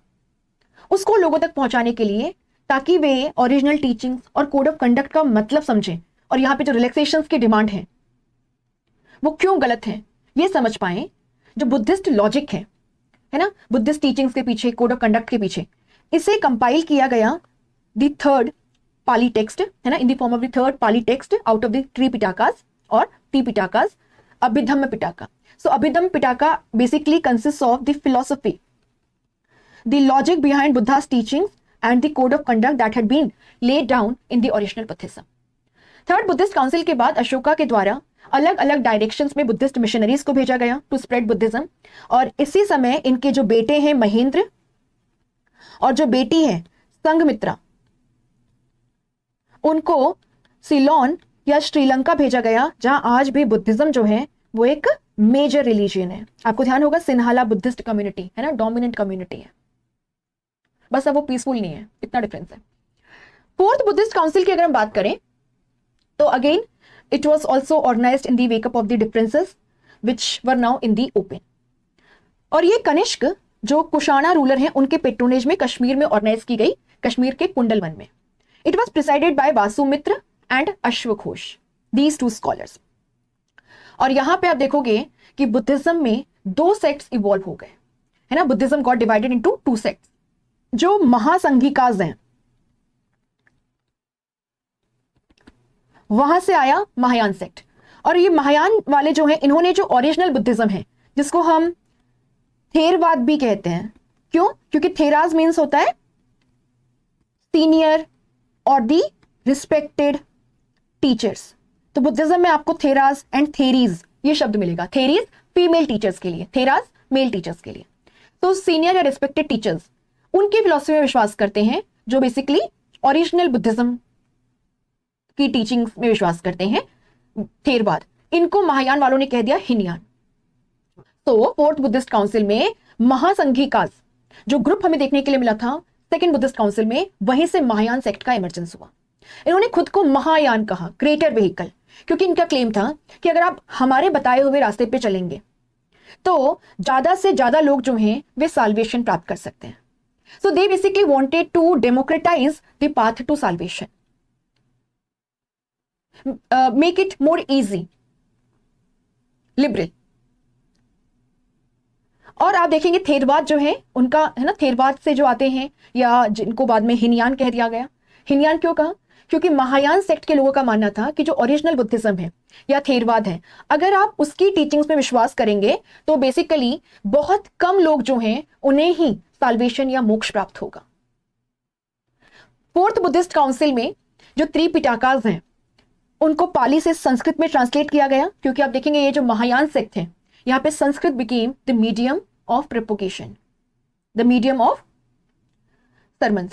उसको लोगों तक पहुंचाने के लिए, ताकि वे ओरिजिनल टीचिंग्स और कोड ऑफ कंडक्ट का मतलब समझें, और यहाँ पे जो रिलैक्सेशंस की डिमांड है वो क्यों गलत है ये समझ पाए। जो बुद्धिस्ट लॉजिक है ना, बुद्धिस्ट टीचिंग्स के पीछे, कोड ऑफ कंडक्ट के पीछे, इसे कंपाइल किया गया द थर्ड पाली टेक्स्ट है ना, in the form of the third Pali text out of the Tripitakas और Tipitakas, Abhidhamma Pitaka. So Abhidhamma Pitaka basically consist of the philosophy, the logic behind Buddha's teachings and the code of conduct that had been laid down in the original Buddhism. Third Buddhist council के बाद अशोका के द्वारा अलग अलग directions में Buddhist missionaries को भेजा गया टू स्प्रेड बुद्धिज्म, और इसी समय इनके जो बेटे हैं महेंद्र और जो बेटी है संघमित्रा, उनको सिलोन या श्रीलंका भेजा गया, जहां आज भी बुद्धिज्म जो है वो एक मेजर रिलीजियन है। आपको ध्यान होगा सिन्हाला बुद्धिस्ट कम्युनिटी है ना, डोमिनेंट कम्युनिटी है, बस अब वो पीसफुल नहीं है, इतना डिफरेंस है। फोर्थ बुद्धिस्ट काउंसिल की अगर हम बात करें तो again it was also organised in the wake of the differences which were now in the open, और ये कनिष्क जो कुशाणा रूलर हैं उनके पेट्रोनेज में कश्मीर में ऑर्गेनाइज की गई, कश्मीर के कुंडलवन में। It was presided by Vasumitra and अश्वघोष, दीज टू स्कॉलर्स। और यहां पे आप देखोगे कि बुद्धिज्म में दो सेक्ट्स इवॉल्व हो गए है ना, Buddhism got divided into two sects. जो महासंघिकास हैं वहां से आया महायान सेक्ट, और ये महायान वाले जो हैं इन्होंने जो ओरिजिनल बुद्धिज्म है जिसको हम थेरवाद भी कहते हैं, क्यों? क्योंकि थेराज मीन्स होता है सीनियर और दी रिस्पेक्टेड टीचर्स। तो बुद्धिज्म में आपको थेराज एंड थेरीज ये शब्द मिलेगा। थेरीज फीमेल टीचर्स के लिए, थेराज मेल टीचर्स के लिए। तो सीनियर या रिस्पेक्टेड टीचर्स उनकी फिलॉसफी में विश्वास करते हैं, जो बेसिकली ओरिजिनल बुद्धिज्म की टीचिंग्स में विश्वास करते हैं, थेरवाद। इनको महायान वालों ने कह दिया हिनयान। तो फोर्थ बुद्धिस्ट काउंसिल में महासंघिकास जो ग्रुप हमें देखने के लिए मिला था सेकंड बुद्धिस्ट काउंसिल में, वहीं से महायान सेक्ट का इमर्जेंस हुआ। इन्होंने खुद को महायान कहा, ग्रेटर व्हीकल, क्योंकि इनका क्लेम था कि अगर आप हमारे बताए हुए रास्ते पे चलेंगे तो ज्यादा से ज्यादा लोग जो हैं वे साल्वेशन प्राप्त कर सकते हैं। So they basically wanted to democratize the path to salvation, make it more easy, liberal. और आप देखेंगे थेरवाद जो है उनका है ना, थेरवाद से जो आते हैं या जिनको बाद में हिनयान कह दिया गया। हिनयान क्यों कहा? क्योंकि महायान सेक्ट के लोगों का मानना था कि जो ओरिजिनल बुद्धिज्म है या थेरवाद है, अगर आप उसकी टीचिंग्स में विश्वास करेंगे तो बेसिकली बहुत कम लोग जो हैं उन्हें ही साल्वेशन या मोक्ष प्राप्त होगा। फोर्थ बुद्धिस्ट काउंसिल में जो त्रिपिटकास हैं उनको पाली से संस्कृत में ट्रांसलेट किया गया, क्योंकि आप देखेंगे ये जो महायान सेक्ट है यहां पे Sanskrit became the medium of propagation, the medium of sermons.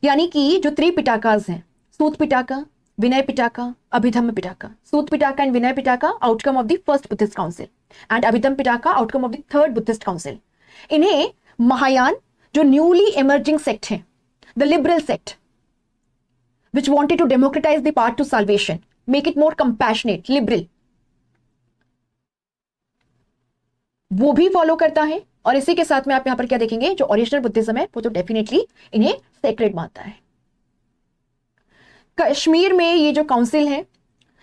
यानी कि जो त्रिपिटकास हैं, Sutta Pitaka, Vinaya Pitaka, Abhidhamma Pitaka. Sutta Pitaka and Vinaya Pitaka outcome of the first Buddhist council and Abhidhamma Pitaka outcome of the third Buddhist council. इन्हें महायान जो न्यूली इमर्जिंग सेक्ट है, the liberal sect which wanted to democratise the path to salvation, make it more compassionate, liberal, वो भी follow करता है। और इसी के साथ में आप यहां पर क्या देखेंगे, जो ओरिजिनल बुद्धिज्म है वो तो डेफिनेटली इन्हें सेक्रेड मानता है। कश्मीर में ये जो काउंसिल है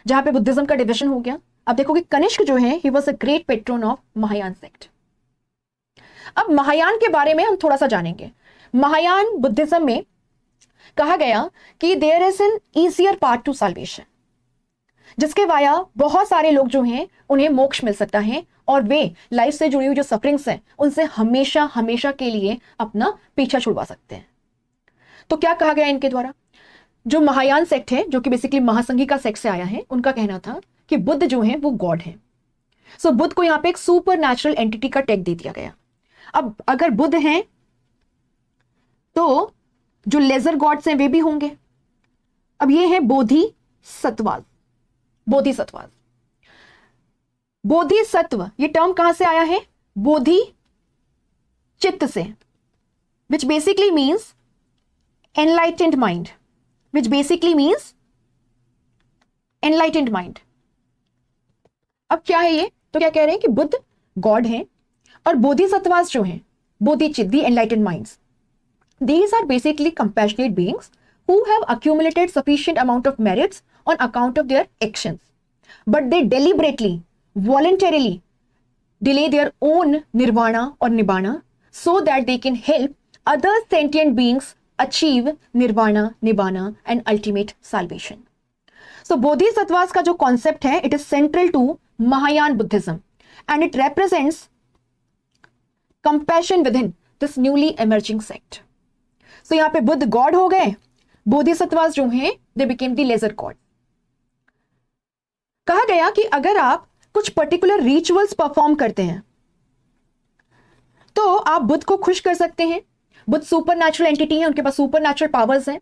जहां पे बुद्धिज्म का डिविजन हो गया, अब देखोगे कनिष्क जो है he was a great Patreon of Mahayana sect. अब महायान के बारे में हम थोड़ा सा जानेंगे। महायान बुद्धिज्म में कहा गया कि there is an easier part to salvation, जिसके वाया बहुत सारे लोग जो हैं उन्हें मोक्ष मिल सकता है और वे लाइफ से जुड़ी हुई जो सफरिंग्स हैं उनसे हमेशा हमेशा के लिए अपना पीछा छुड़वा सकते हैं। तो क्या कहा गया इनके द्वारा? जो महायान सेक्ट है, जो कि बेसिकली महासंघी का सेक्ट से आया है, उनका कहना था कि बुद्ध जो है वो गॉड है। सो बुद्ध को यहां पे एक सुपर नेचुरल एंटिटी का टैग दे दिया गया। अब अगर बुद्ध हैं तो जो लेजर गॉड्स हैं वे भी होंगे। अब ये है बोधिसत्वाद। बोधिसत्वाद, बोधिसत्व ये टर्म कहां से आया है? बोधि चित्त से, which basically means enlightened mind, which basically means enlightened mind. अब क्या है ये? तो क्या कह रहे हैं कि बुद्ध गॉड हैं और बोधिसत्वास जो हैं, Bodhichitta, the enlightened minds, these are basically compassionate beings who have accumulated sufficient amount of merits on account of their actions, but they deliberately, voluntarily delay their own nirvana or nibbana so that they can help other sentient beings achieve nirvana, nibbana and ultimate salvation. So bodhisattvas का जो concept है, it is central to Mahayana Buddhism and it represents compassion within this newly emerging sect. तो यहां पे Buddha god हो गए, बोधिसत्वास जो हैं they became the lesser god. कहा गया कि अगर आप कुछ पर्टिकुलर रिचुअल्स परफॉर्म करते हैं तो आप बुद्ध को खुश कर सकते हैं। बुद्ध सुपर नेचुरल एंटिटी है, उनके पास सुपर नेचुरल पावर्स हैं।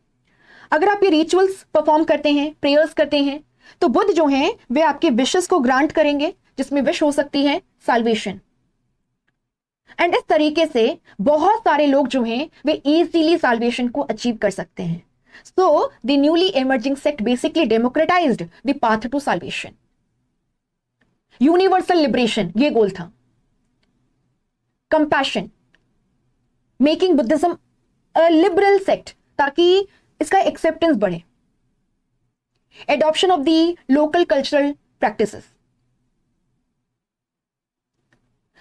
अगर आप ये रिचुअल्स परफॉर्म करते हैं, प्रेयर्स करते हैं, तो बुद्ध जो हैं वे आपके विशेस को ग्रांट करेंगे, जिसमें विश हो सकती है साल्वेशन। एंड इस तरीके से बहुत सारे लोग जो हैं वे इजीली साल्वेशन को अचीव कर सकते हैं। So the newly emerging sect basically democratised the path to salvation. Universal liberation ये गोल था। Compassion, making Buddhism a liberal sect ताकि इसका एक्सेप्टेंस बढ़े। Adoption of the local cultural practices.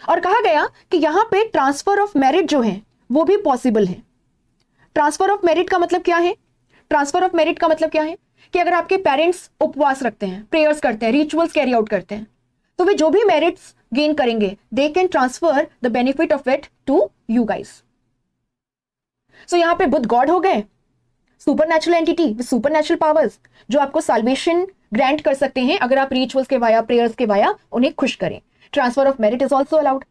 और कहा गया कि यहां पे ट्रांसफर ऑफ मेरिट जो है वो भी पॉसिबल है। ट्रांसफर ऑफ मेरिट का मतलब क्या है? ट्रांसफर ऑफ मेरिट का मतलब क्या है कि अगर आपके पेरेंट्स उपवास रखते हैं, प्रेयर्स करते हैं, रिचुअल्स कैरी आउट करते हैं, तो वे जो भी मेरिट्स गेन करेंगे they can transfer the benefit of it to you guys. So यहां पे बुद्ध गॉड हो गए, supernatural entity with supernatural powers जो आपको साल्वेशन ग्रांट कर सकते हैं अगर आप रिचुअल्स के वाया, प्रेयर्स के वाया उन्हें खुश करें। Transfer of merit is also allowed.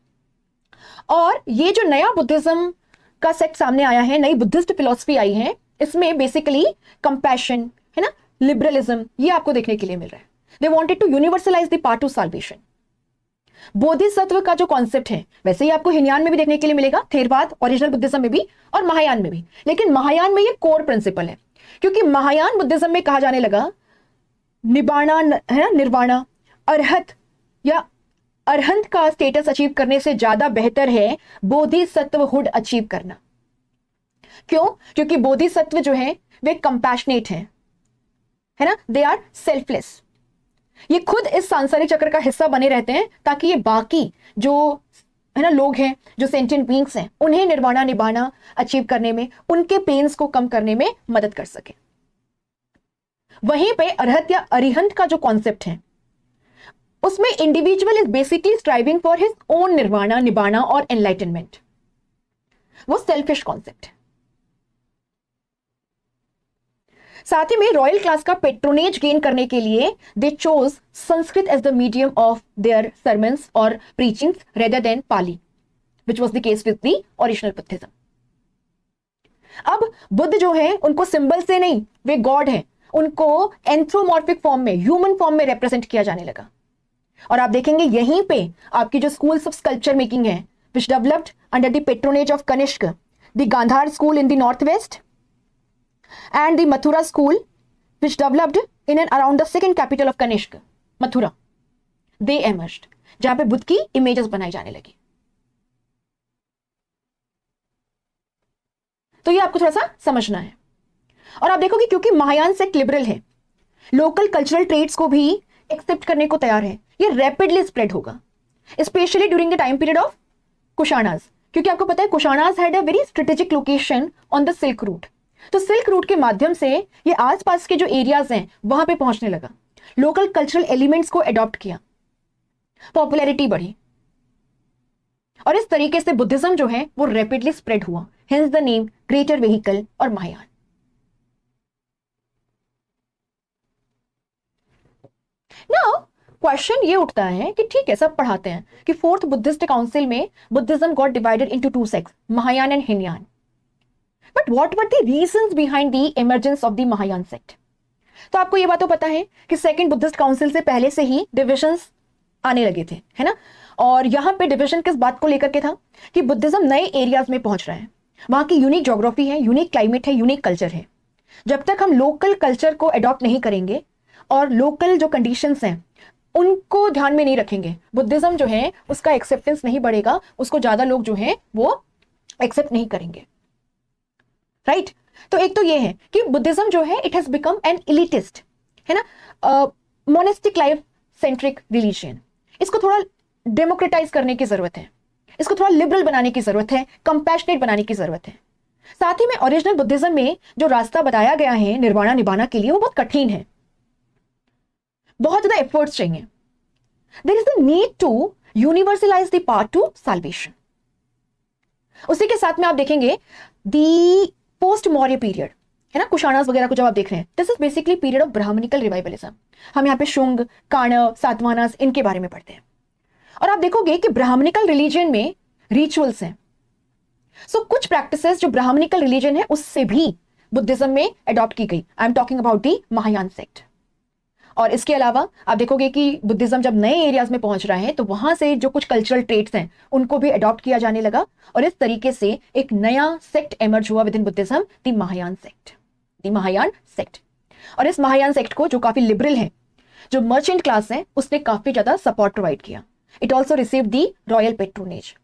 और ये जो नया बुद्धिज्म का सेक्ट सामने आया है, नई बुद्धिस्ट फिलॉसफी आई है, इसमें बेसिकली कंपैशन है ना, लिबरलिज्म, ये आपको देखने के लिए मिल रहा है। They wanted to universalise the path to salvation. Bodhisattva का जो कॉन्सेप्ट है वैसे ही आपको हिनयान में भी देखने के लिए मिलेगा, थेरवाद, ओरिजिनल बुद्धिज्म में भी और महायान में भी। लेकिन महायान में ये कोर प्रिंसिपल है, क्योंकि महायान बुद्धिज्म में कहा जाने लगा निबाना है ना, निर्वाणा, अरहत या अरहंत का स्टेटस अचीव करने से ज्यादा बेहतर है बोधिसत्वहुड अचीव करना। क्यों? क्योंकि बोधिसत्व जो है वे कंपैशनेट हैं, है ना, दे आर सेल्फलेस। ये खुद इस सांसारिक चक्र का हिस्सा बने रहते हैं ताकि ये बाकी जो है ना लोग हैं, जो सेंटिएंट बीइंग्स हैं, उन्हें निर्वाणा निबाना अचीव करने में, उनके पेन्स को कम करने में मदद कर सके। वहीं पे अरहत या अरिहंत का जो कॉन्सेप्ट है उसमें individual is basically striving for his own nirvana, nibbana और एनलाइटनमेंट। वो सेल्फिश कॉन्सेप्ट है। साथ ही में रॉयल क्लास का पेट्रोनेज गेन करने के लिए they chose Sanskrit as the medium of their sermons और preachings rather than Pali, which was the case with the original Buddhism. अब बुद्ध जो है उनको सिंबल से नहीं, वे गॉड हैं, उनको एंथ्रोमॉर्फिक फॉर्म में, ह्यूमन फॉर्म में रिप्रेजेंट किया जाने लगा। और आप देखेंगे यहीं पे आपकी जो स्कूल्स ऑफ स्कल्पचर मेकिंग है which developed under the patronage of Kanishka, the Gandhara school in the north west and the Mathura school which developed in and around the second capital of Kanishk, Mathura, they emerged, जहां पे बुद्ध की images बनाई जाने लगी। तो ये आपको थोड़ा सा समझना है। और आप देखोगे क्योंकि महायान सेक्ट लिबरल है, लोकल कल्चरल ट्रेड्स को भी एक्सेप्ट करने को तैयार है, ये रैपिडली स्प्रेड होगा, specially during the time period of Kushanas, क्योंकि आपको पता है Kushanas had a very strategic location on the silk route. तो सिल्क रूट के माध्यम से ये आसपास के जो एरियाज हैं वहां पे पहुंचने लगा, लोकल कल्चरल एलिमेंट्स को अडॉप्ट किया, पॉपुलैरिटी बढ़ी, और इस तरीके से बुद्धिज्म जो है वो रैपिडली स्प्रेड हुआ, hence the name greater vehicle और महायान। नाउ क्वेश्चन ये उठता है कि ठीक है, सब पढ़ाते हैं कि फोर्थ बुद्धिस्ट काउंसिल में Buddhism got divided into two sects, Mahayana and Hinayana. But what were the reasons behind the emergence of the Mahayana sect? तो आपको ये बात तो पता है कि सेकंड बुद्धिस्ट काउंसिल से पहले से ही डिविजन्स आने लगे थे, है ना। और यहां पे डिवीजन किस बात को लेकर के था कि बुद्धिज्म नए एरियाज में पहुंच रहा है, वहां की यूनिक ज्योग्राफी है, यूनिक क्लाइमेट है, यूनिक कल्चर है। जब तक हम लोकल कल्चर को अडॉप्ट नहीं करेंगे और लोकल जो कंडीशंस हैं उनको ध्यान में नहीं रखेंगे, बुद्धिज्म जो है उसका एक्सेप्टेंस नहीं बढ़ेगा, उसको ज्यादा लोग जो है वो एक्सेप्ट नहीं करेंगे, राइट। तो एक तो ये है कि बुद्धिज्म जो है it has become an elitist, है ना, मोनेस्टिक लाइफ सेंट्रिक रिलीजन। इसको थोड़ा डेमोक्रेटाइज करने की जरूरत है, इसको थोड़ा लिबरल बनाने की जरूरत है, कंपैशनेट बनाने की जरूरत है। साथ ही में ओरिजिनल बुद्धिज्म में जो रास्ता बताया गया है निर्वाणा निभाना के लिए वो बहुत कठिन है, बहुत ज्यादा एफर्ट्स चाहिए। There is the need to universalise the path to salvation. उसी के साथ में आप देखेंगे दी पोस्ट मौर्य पीरियड, है ना, कुशाणास वगैरह को जब आप देख रहे हैं, this is basically period of Brahmanical revivalism. हम यहाँ पे शुंग, काणव, सातवाहनास इनके बारे में पढ़ते हैं, और आप देखोगे कि ब्राह्मणिकल रिलीजन में रिचुअल्स हैं। सो कुछ प्रैक्टिसेस जो ब्राह्मणिकल रिलीजन है उससे भी बुद्धिज्म में अडॉप्ट की गई। I am talking about the Mahayana sect. और इसके अलावा आप देखोगे कि बुद्धिज्म जब नए एरियाज में पहुंच रहा है तो वहां से जो कुछ कल्चरल ट्रेट्स हैं उनको भी अडॉप्ट किया जाने लगा, और इस तरीके से एक नया सेक्ट एमर्ज हुआ with in Buddhism, the Mahayana sect, the Mahayana sect. और इस महायान सेक्ट को जो काफी लिबरल है, जो मर्चेंट क्लास है, उसने काफी ज्यादा सपोर्ट प्रोवाइड किया। It also receive the royal patronage,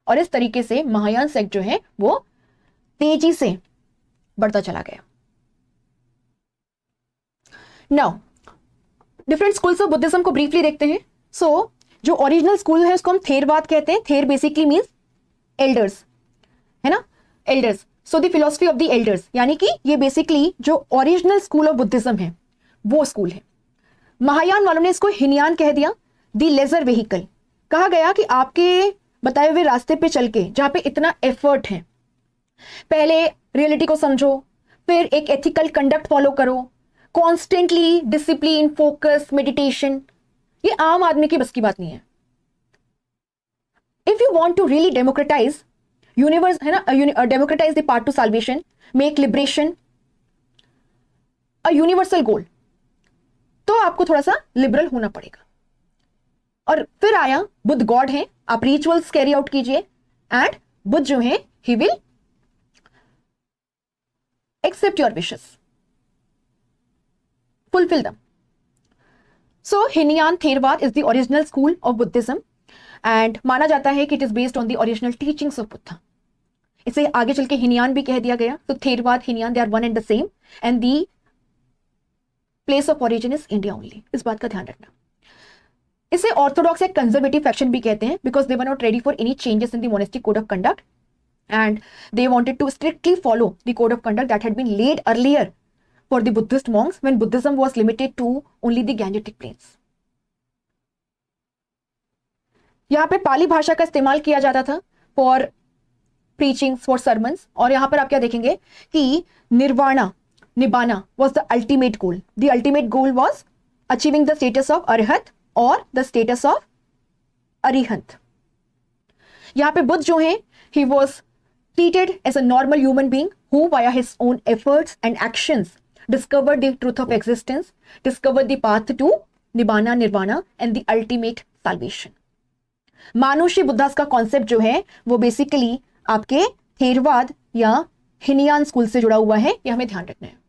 और इस तरीके से महायान सेक्ट जो है वो तेजी से बढ़ता चला गया। Now different schools of Buddhism को ब्रीफली देखते हैं। सो जो ओरिजिनल स्कूल है उसको हम थेरवाद कहते हैं। थेर बेसिकली मींस एल्डर्स, है ना, elders. So the philosophy of the elders, यानी कि ये बेसिकली जो ओरिजिनल स्कूल ऑफ बुद्धिज्म है वो स्कूल है। महायान वालों ने इसको हीनयान कह दिया, दी लेजर व्हीकल। कहा गया कि आपके बताए हुए रास्ते पे चल के जहां पे इतना एफर्ट है, पहले रियलिटी को समझो, फिर एक एथिकल कंडक्ट फॉलो करो, कॉन्स्टेंटली डिसिप्लिन, फोकस, मेडिटेशन, ये आम आदमी की बस की बात नहीं है। If you want to really democratise universe, है ना, democratise the path to salvation, make liberation a universal goal, तो आपको थोड़ा सा लिबरल होना पड़ेगा। और फिर आया बुद्ध गॉड है, आप रिचुअल्स कैरी आउट कीजिए, एंड बुद्ध जो है he will accept your wishes, fulfil them. So Hinayana Theravada is the original school of Buddhism, and माना जाता है कि it is based on the original teachings of Buddha. इसे आगे चल के हीनयान भी कह दिया गया। तो Theravada, Hinayana, they are one and the same, and the place of origin is India only. इस बात का ध्यान रखना। इसे ऑर्थोडॉक्स या कंजर्वेटिव फैक्शन भी कहते हैं, because they were not ready for any changes in the monastic code of conduct, and they wanted to strictly follow the code of conduct that had been laid earlier for the Buddhist monks when Buddhism was limited to only the Gangetic plains. यहां पे पाली भाषा का इस्तेमाल किया जाता था for preaching, for sermons, और यहां पर आप क्या देखेंगे कि nirvana निबाना was the ultimate goal. The ultimate goal was achieving the status of arhat or the status of arihant. यहां पे बुद्ध जो है he was treated as a normal human being who via his own efforts and actions discovered the truth of existence, discovered the path to nibbana, nirvana and the ultimate salvation. Manushi Buddhas का concept जो है वो basically आपके थेरवाद या Hinayana school से जुड़ा हुआ है, ये हमें ध्यान रखना है।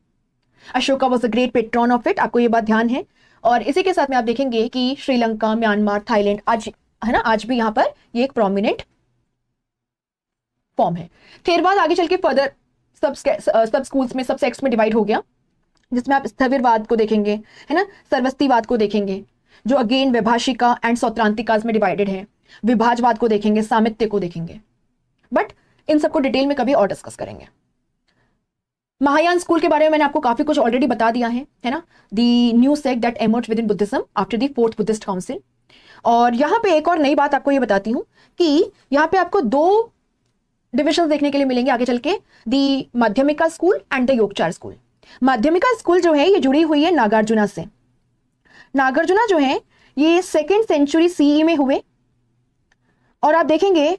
Ashoka was a great patron of it, आपको ये बात ध्यान है। और इसी के साथ में आप देखेंगे कि श्रीलंका, म्यांमार, थाईलैंड, आज है ना, आज भी यहां पर ये एक प्रोमिनेंट फॉर्म है। थेरवाद आगे चल के फर्दर सब स्कूल्स में, सब सेक्ट्स में डिवाइड हो गया, जिसमें आप स्थविरवाद को देखेंगे, है ना, सर्वस्तिवाद को देखेंगे, जो अगेन वैभाषिका एंड सौत्रांतिकाज में डिवाइडेड है। विभाजवाद को देखेंगे, सामित्य को देखेंगे, बट इन सबको डिटेल में कभी और डिस्कस करेंगे। महायान स्कूल के बारे में मैंने आपको काफी कुछ ऑलरेडी बता दिया है ना, दी new sect that emerge with in Buddhism after the fourth Buddhist council. और यहाँ पे एक और नई बात आपको ये बताती हूँ कि यहाँ पे आपको दो डिविजन देखने के लिए मिलेंगे आगे चल के, the Madhyamika school and the Yogachara school. Madhyamika school जो है ये जुड़ी हुई है नागार्जुना से। नागार्जुना जो है ये 2nd सेंचुरी सीई में हुए, और आप देखेंगे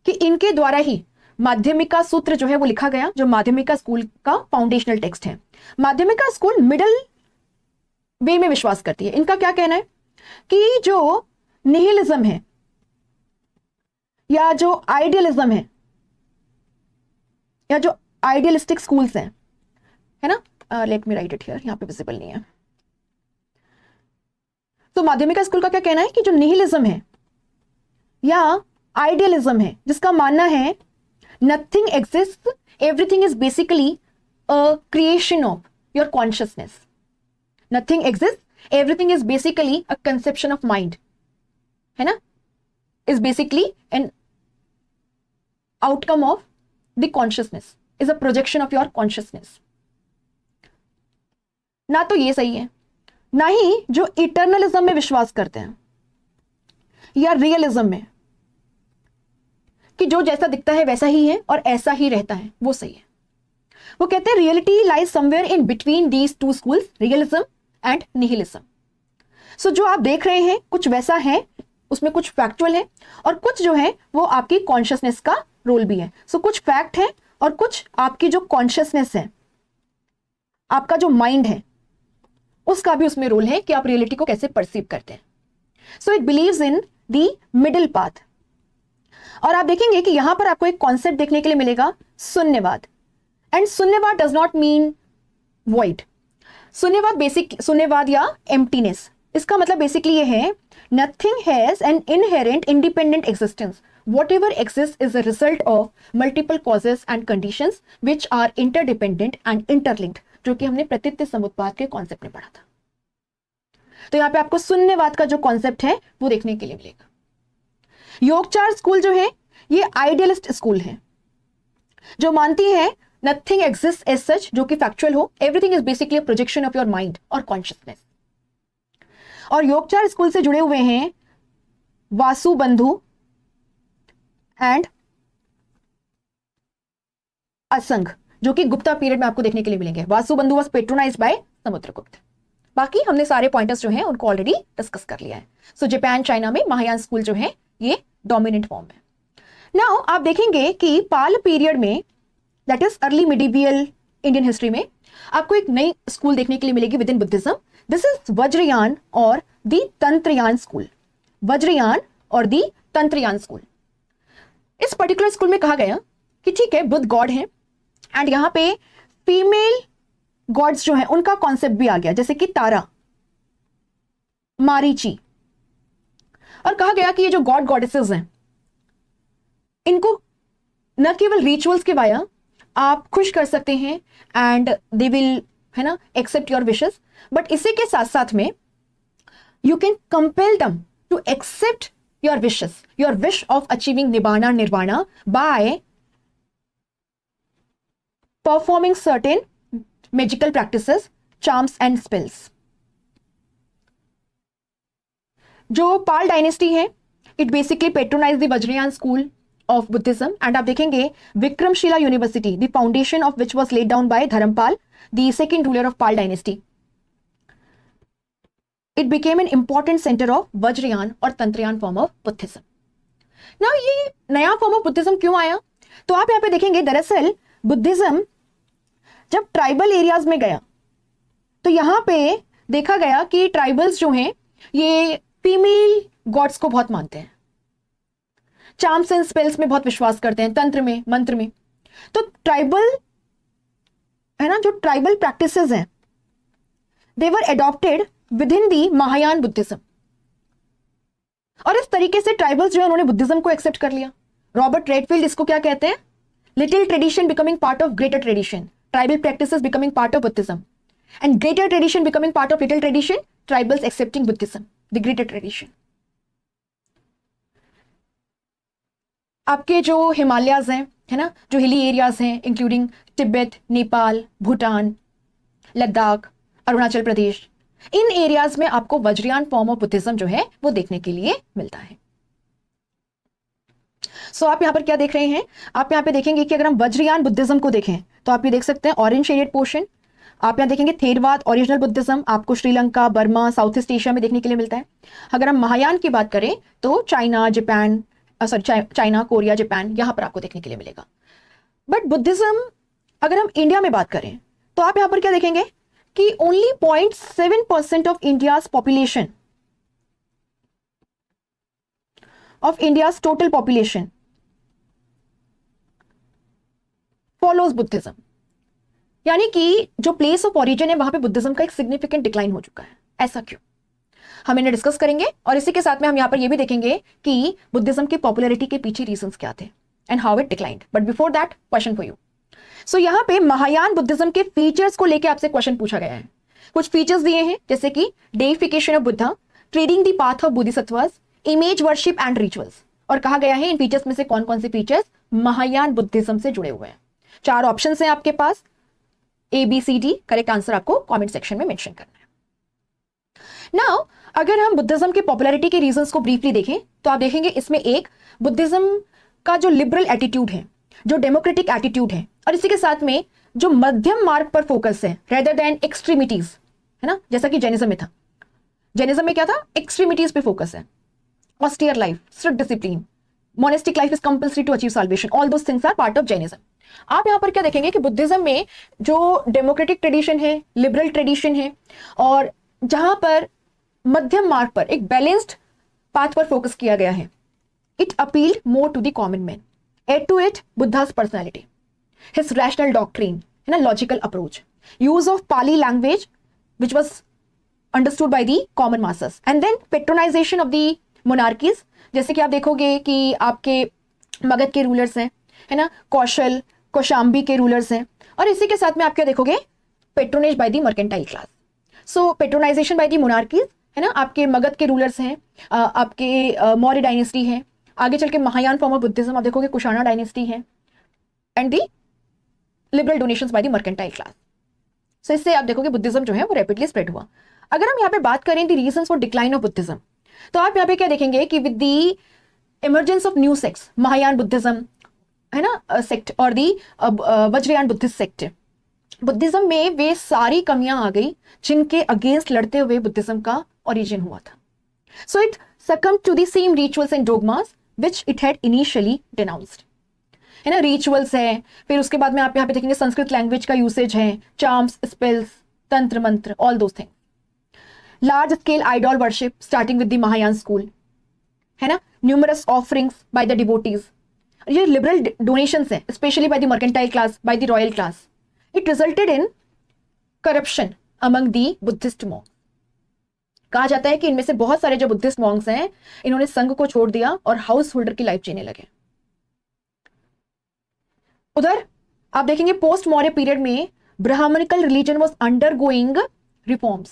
कि इनके द्वारा ही माध्यमिका सूत्र जो है वो लिखा गया, जो माध्यमिका स्कूल का फाउंडेशनल टेक्स्ट है। माध्यमिका स्कूल मिडल वे में विश्वास करती है। इनका क्या कहना है कि जो निहिलिज्म है या जो आइडियलिज्म या जो आइडियलिस्टिक स्कूल्स हैं, है ना, let me right it here, यहां पे विजिबल नहीं है। तो माध्यमिका स्कूल का क्या कहना है कि जो निहिलिज्म है या आइडियलिज्म है, जिसका मानना है nothing exist, everything is basically a creation of your consciousness, nothing exist, everything is basically a conception of mind, है ना, is basically an outcome of the consciousness, is a projection of your consciousness. ना तो ये सही है, ना ही जो इटर्नलिज्म में विश्वास करते हैं या रियलिज्म में कि जो जैसा दिखता है वैसा ही है और ऐसा ही रहता है, वो सही है। वो कहते हैं reality lies somewhere in between these two schools, realism and nihilism. So जो आप देख रहे हैं कुछ वैसा है, उसमें कुछ फैक्चुअल है और कुछ जो है वो आपकी कॉन्शियसनेस का रोल भी है। सो कुछ फैक्ट है और कुछ आपकी जो कॉन्शियसनेस है, आपका जो माइंड है, उसका भी उसमें रोल है कि आप रियलिटी को कैसे परसीव करते हैं। So it believes in the middle path. और आप देखेंगे कि यहां पर आपको एक कॉन्सेप्ट देखने के लिए मिलेगा, Shunyavada. And Shunyavada does not mean void. Shunyavada basic, Shunyavada या एम्प्टीनेस, इसका मतलब बेसिकली ये है nothing has an inherent independent existence, whatever exist is a result of multiple causes and conditions which are interdependent and interlinked, जो कि हमने प्रतीत्य समुत्पाद के कॉन्सेप्ट में पढ़ा था। तो यहां पे आपको शून्यवाद का जो कॉन्सेप्ट है वो देखने के लिए मिलेगा। योगचार स्कूल जो है ये आइडियलिस्ट स्कूल है, जो मानती है नथिंग एग्जिस्ट एज सच, जो कि फैक्चुअल हो, everything is basically a projection of your mind और कॉन्शियसनेस। और योगचार स्कूल से जुड़े हुए हैं वासुबंधु एंड असंघ, जो कि गुप्ता पीरियड में आपको देखने के लिए मिलेंगे। वासुबंधु वाज पेट्रोनाइज्ड बाय समुद्रगुप्त। बाकी हमने सारे पॉइंटर्स जो हैं उनको ऑलरेडी डिस्कस कर लिया है। सो जापान चाइना में महायान स्कूल जो है ये डोमिनेंट फॉर्म है। नाउ आप देखेंगे कि पाल पीरियड में, that is early medieval Indian history में, आपको एक नई स्कूल देखने के लिए मिलेगी with in Buddhism. This is Vajrayana और दी तंत्रयान स्कूल। वज्रयान और दी तंत्रयान स्कूल। इस पर्टिकुलर स्कूल में कहा गया कि ठीक है, बुद्ध गॉड है एंड यहां पे फीमेल गॉड्स जो है उनका कॉन्सेप्ट भी आ गया, जैसे कि तारा, मारीची। और कहा गया कि ये जो गॉड गॉडेसेस हैं, इनको न केवल रिचुअल्स के वाया आप खुश कर सकते हैं एंड दे विल, है ना, एक्सेप्ट योर विशेस, बट इसी के साथ साथ में you can compel them to accept your wishes, your wish of achieving nibbana nirvana by performing certain magical practices, charms and spells. जो पाल डायनेस्टी है, it basically patronise the Vajrayana school of Buddhism and आप देखेंगे Vikramashila university, the foundation of which was laid down by Dharmapala, the second ruler of Pala dynasty. It became an important centre of Vajrayana और Tantrayana form of Buddhism. Now ये नया form of Buddhism क्यों आया? तो आप यहां पे देखेंगे दरअसल बुद्धिज्म जब ट्राइबल एरियाज में गया तो यहां पे देखा गया कि ट्राइबल्स जो हैं ये फीमेल गॉड्स को बहुत मानते हैं, चार्म्स एंड स्पेल्स में बहुत विश्वास करते हैं, तंत्र में, मंत्र में। तो ट्राइबल, है ना, जो ट्राइबल प्रैक्टिसेस हैं they were adopted within the Mahayana Buddhism. और इस तरीके से ट्राइबल्स जो है उन्होंने बुद्धिज्म को एक्सेप्ट कर लिया। रॉबर्ट रेडफील्ड इसको क्या कहते हैं? Little tradition becoming part of greater tradition, tribal practices becoming part of Buddhism, and greater tradition becoming part of little tradition, tribals accepting Buddhism, the greater tradition. आपके जो हिमालयाज हैं, है ना, जो हिली एरियाज हैं इंक्लूडिंग तिब्बत, नेपाल, भूटान, लद्दाख, अरुणाचल प्रदेश, इन एरियाज में आपको Vajrayana form of Buddhism जो है वो देखने के लिए मिलता है। सो आप यहां पर क्या देख रहे हैं, आप यहां पे देखेंगे कि अगर हम वज्रयान बुद्धिज्म को देखें तो आप ये देख सकते हैं ऑरेंज शेडेड पोर्शन। आप यहां देखेंगे थेरवाद ओरिजिनल बुद्धिज्म आपको Sri Lanka, Burma, south east Asia में देखने के लिए मिलता है। अगर हम महायान की बात करें तो China, Japan, China, Korea, Japan, यहां पर आपको देखने के लिए मिलेगा। बट बुद्धिज्म अगर हम इंडिया में बात करें तो आप यहां पर क्या देखेंगे कि only 0.7% of India's population, of India's total population follows Buddhism. यानी कि जो प्लेस ऑफ ओरिजिन है वहां पे बुद्धिज्म का एक सिग्निफिकेंट डिक्लाइन हो चुका है। ऐसा क्यों, हम इन्हें डिस्कस करेंगे और इसी के साथ में हम यहां पर यह भी देखेंगे कि बुद्धिज्म की पॉपुलैरिटी के पीछे रीजंस क्या थे and how it declined. But before that question for you. So यहां पे महायान बुद्धिज्म के फीचर्स को लेकर आपसे क्वेश्चन पूछा गया है। कुछ फीचर्स दिए हैं जैसे कि deification of Buddha, treading the path of Bodhisattvas, image worship and rituals, और कहा गया है इन फीचर्स में से कौन कौन से फीचर्स महायान बुद्धिज्म से जुड़े हुए हैं। 4 ऑप्शन हैं आपके पास, ABCD, करेक्ट आंसर आपको कमेंट सेक्शन में मेंशन करना है। नाउ अगर हम बुद्धिज्म के पॉपुलैरिटी के रीजंस को ब्रीफली देखें तो आप देखेंगे इसमें एक बुद्धिज्म का जो लिबरल एटीट्यूड है, जो डेमोक्रेटिक एटीट्यूड है, और इसी के साथ में जो मध्यम मार्ग पर फोकस है रेदर देन एक्सट्रीमिटीज, है ना, जैसा कि जैनिज्म में था। जैनिज्म में क्या था, एक्सट्रीमिटीज पे फोकस है, austere life, strict discipline, monastic life is compulsory to achieve salvation, all those things are part of Jainism. आप यहां पर क्या देखेंगे कि बुद्धिज्म में जो डेमोक्रेटिक ट्रेडिशन है, लिबरल ट्रेडिशन है, और जहां पर मध्यम मार्ग पर एक बैलेंस्ड पाथ पर फोकस किया गया है, it appealed more to the common man. Add to it Buddha's personality, his rational doctrine, है ना, logical approach, use of Pali language which was understood by the common masses, and then patronisation of the monarchies. जैसे कि आप देखोगे कि आपके मगध के rulers हैं, है ना, कौशल, कौशाम्बी के रूलर्स हैं, और इसी के साथ में आप क्या देखोगे, patronage by the mercantile class. So patronisation by the monarchies, है ना, आपके मगध के रूलर्स हैं, आपके मौर्य डायनेस्टी है, आगे चल के महायान फॉर्म ऑफ बुद्धिज्म आप देखोगे कुशाना डायनेस्टी है, and the liberal donations by the mercantile class. So इससे आप देखोगे बुद्धिज्म जो है वो रैपिडली स्प्रेड हुआ। अगर हम यहाँ पे बात करें the reasons for decline of Buddhism, तो आप यहाँ पे क्या देखेंगे कि with the emergence of new sects, Mahayana Buddhism, है ना, सेक्ट, और दी वज्रयान बुद्धिस्ट सेक्ट, बुद्धिज्म में वे सारी कमियां आ गई जिनके अगेंस्ट लड़ते हुए बुद्धिज्म का ओरिजिन हुआ था। So it succumbed to the same rituals and dogmas which it had initially denounced, है ना, रिचुअल्स है, फिर उसके बाद में आप यहाँ पे देखेंगे संस्कृत लैंग्वेज का यूसेज है, चार्म्स, स्पेल्स, तंत्र मंत्र, all those thing, large scale idol worship starting with the Mahayana school, है ना, numerous offerings by the devotees, ये लिबरल डोनेशंस हैं specially bye the mercantile class, by the royal class. It resulted in corruption among the Buddhist monk. कहा जाता है कि इनमें से बहुत सारे जो बुद्धिस्ट मॉन्क्स हैं इन्होंने संघ को छोड़ दिया और हाउस होल्डर की लाइफ जीने लगे। उधर आप देखेंगे पोस्ट मौर्य पीरियड में Brahmanical religion was undergoing reforms.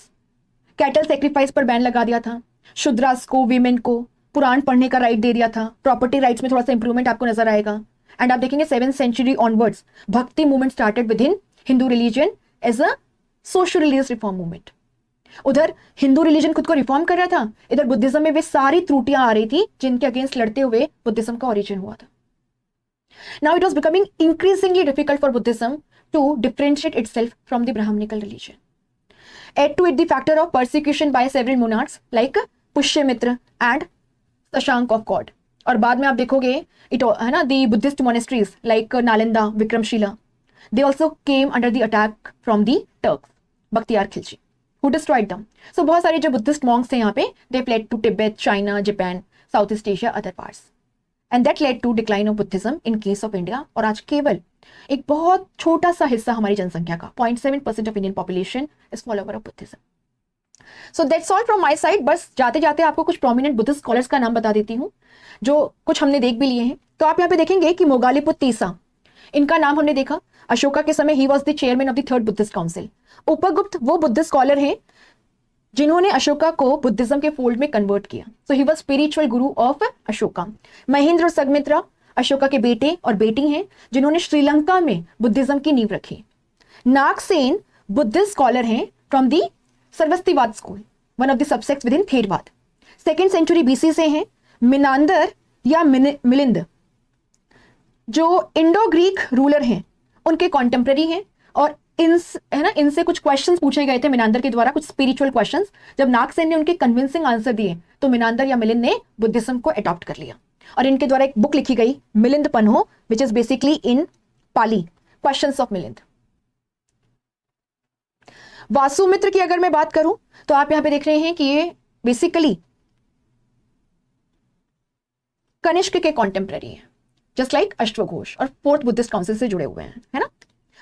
Cattle sacrifice पर बैन लगा दिया था, शूद्रास को, वीमेन को पुराण पढ़ने का राइट दे दिया था, प्रॉपर्टी राइट्स में थोड़ा सा इंप्रूवमेंट आपको नजर आएगा। एंड आप देखेंगे 7th century onwards bhakti movement started within Hindu religion as a social religious reform movement. उधर हिंदू रिलीजन खुद को रिफॉर्म कर रहा था, इधर बुद्धिज्म में वे सारी त्रुटियां आ रही थी जिनके अगेंस्ट लड़ते हुए बुद्धिज्म का ओरिजिन हुआ था। Now it was becoming increasingly difficult for Buddhism to differentiate itself from the Brahmanical religion. Add to it the factor of persecution by several monarchs like Pushyamitra and Shashank of Gaud. और बाद में आप देखोगे इट, है ना, the Buddhist monasteries like Nalanda, Vikramshila, they also came under the attack from the Turks, Bakhtiyar Khilji, who destroyed them. So बहुत सारे जो बुद्धिस्ट मॉन्क्स थे यहाँ पे, they fled to Tibet, China, Japan, South East Asia, other parts, and that led to decline of Buddhism in case of India. और आज केवल एक बहुत छोटा सा हिस्सा हमारी जनसंख्या का 0.7% of Indian population is follower of Buddhism. So that's all from my side. बस जाते जाते आपको कुछ prominent Buddhist scholars का नाम बता देती हूँ जो कुछ हमने देख भी लिए हैं। तो आप यहाँ पे देखेंगे कि मोगालीपुत तीसा, इनका नाम हमने देखा, अशोका के समय he was the chairman of the 3rd Buddhist council. Upagupta वो बुद्धिस्ट स्कॉलर हैं जिन्होंने अशोका को बुद्धिज्म के फोल्ड में कन्वर्ट किया। सो he was spiritual Guru of Ashoka. Mahendra Sanghamitra Ashoka के बेटे और बेटी हैं जिन्होंने श्रीलंका में बुद्धिज्म की नींव रखी। नागसेन बुद्धिस्ट स्कॉलर हैं from the Sarvastivada school, one of the subsects within Theravada, 2nd century BC से हैं। मिनांदर या मिलिंद जो इंडो ग्रीक रूलर हैं उनके कॉन्टेम्पररी हैं, और इनसे कुछ क्वेश्चंस पूछे गए थे मिनांदर के द्वारा, कुछ स्पिरिचुअल क्वेश्चंस। जब नागसेन ने उनके कन्विंसिंग आंसर दिए तो मिनांदर या मिलिंद ने बुद्धिज्म को अडॉप्ट कर लिया, और इनके द्वारा एक बुक लिखी गई Milinda Panho, which is basically in Pali, questions of Milinda. Vasumitra की अगर मैं बात करूं तो आप यहां पे देख रहे हैं कि ये बेसिकली कनिष्क के कॉन्टेम्पररी हैं, जस्ट लाइक अश्वघोष, और 4th बुद्धिस्ट काउंसिल से जुड़े हुए हैं, है ना।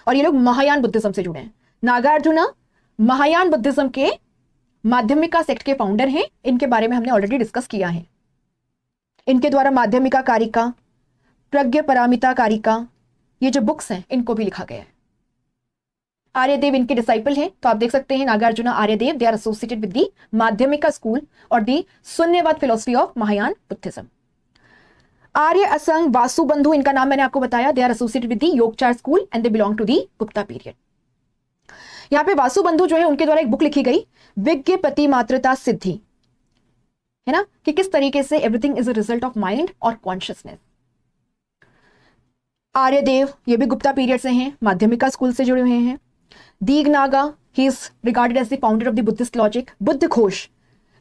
और ये लोग महायान बुद्धिज्म से जुड़े हैं। नागार्जुना महायान बुद्धिज्म के माध्यमिका सेक्ट के फाउंडर हैं, इनके बारे में हमने ऑलरेडी डिस्कस किया है। इनके द्वारा माध्यमिका कारिका, प्रज्ञ परामिता कारिका, ये जो बुक्स हैं इनको भी लिखा गया है। आर्यदेव इनके डिसाइपल हैं, तो आप देख सकते हैं Nagarjuna Aryadeva, they are associated with the Madhyamika school और the Shunyavada philosophy of Mahayana Buddhism. Arya Asanga Vasubandhu, इनका नाम मैंने आपको बताया, they are associated with the Yogachara school and they belong to the Gupta period. यहाँ पे वासुबंधु जो है उनके द्वारा एक बुक लिखी गई विज्ञ पति मात्रता सिद्धि, है ना, कि किस तरीके से everything is a result of mind और कॉन्शियसनेस। आर्यदेव ये भी गुप्ता पीरियड से हैं, माध्यमिका स्कूल से जुड़े हुए हैं। Dignaga, he is regarded as the founder of the Buddhist logic. Buddhaghosa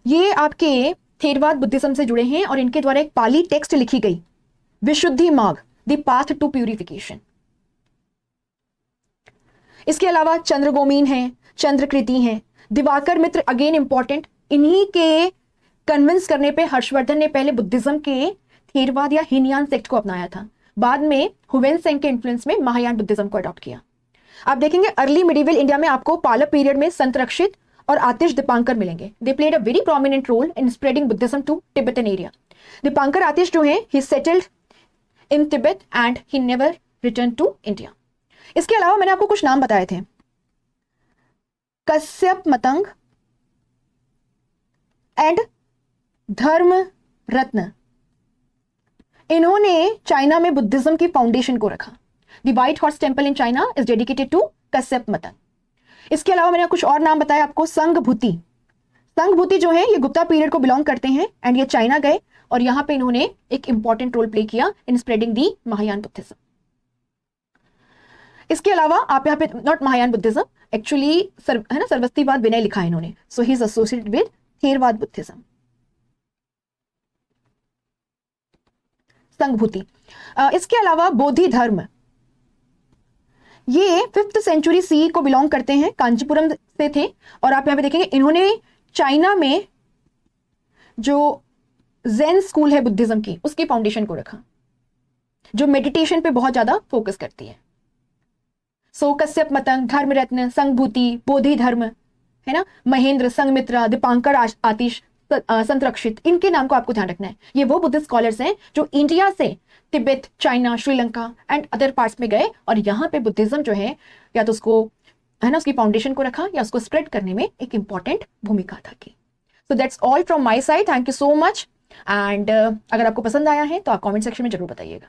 ये आपके थेरवाद बुद्धिज्म से जुड़े हैं, और इनके द्वारा एक पाली टेक्स्ट लिखी गई विशुद्धि मार्ग, द पाथ टू प्यूरिफिकेशन। इसके अलावा चंद्रगोमीन है, चंद्रकृति हैं, दिवाकर मित्र अगेन इंपॉर्टेंट, इन्हीं के कन्विंस करने पे हर्षवर्धन ने पहले बुद्धिज्म के थेरवाद या हीनयान सेक्ट को अपनाया था, बाद में हुवेन सेंग के इन्फ्लुएंस में महायान बुद्धिज्म को अडॉप्ट किया। आप देखेंगे अर्ली मिडिवल इंडिया में आपको पालप पीरियड में संत रक्षित और आतिश दीपांकर मिलेंगे। They played a very prominent role in spreading Buddhism to Tibetan area. Dipankara Atisha जो है he settled in Tibet and he never return to India. इसके अलावा मैंने आपको कुछ नाम बताए थे, कश्यप मतंग एंड धर्म रत्न, इन्होंने चाइना में बुद्धिज्म की फाउंडेशन को रखा। The white horse temple in China is dedicated to Kashyap Matang. इसके अलावा मैंने कुछ और नाम बताया आपको, संघभूति। संघभूति जो है ये गुप्ता पीरियड को बिलोंग करते हैं, एंड ये चाइना गए और यहां पे इन्होंने एक इंपॉर्टेंट रोल प्ले किया in spreading the Mahayana Buddhism. इसके अलावा आप यहाँ पे नॉट महायान बुद्धिज्म, एक्चुअली है ना, सर्वस्तिवाद विनय लिखा है इन्होंने, so he is associated with Theravada Buddhism. Sanghabhuti. इसके अलावा बोधि धर्म, ये 5th सेंचुरी सी को बिलोंग करते हैं, कांचीपुरम से थे, और आप यहां पे देखेंगे इन्होंने चाइना में जो ज़ेन स्कूल है बुद्धिज्म की उसकी फाउंडेशन को रखा, जो मेडिटेशन पे बहुत ज्यादा फोकस करती है। सो कश्यप मतंग, धर्म रत्न, संघभूति, बोधि धर्म, है ना, महेंद्र, संघमित्रा, दीपांकर आतिश, संत रक्षित, इनके नाम को आपको ध्यान रखना है। ये वो बुद्धिस्ट स्कॉलर्स हैं जो इंडिया से Tibet, China, Sri Lanka and other parts में गए और यहाँ पे बुद्धिज्म जो है या तो उसको, है ना, उसकी फाउंडेशन को रखा या उसको स्प्रेड करने में एक इंपॉर्टेंट भूमिका अदा की। So that's all from my side, thank you so much. And अगर आपको पसंद आया है तो आप कमेंट सेक्शन में जरूर बताइएगा।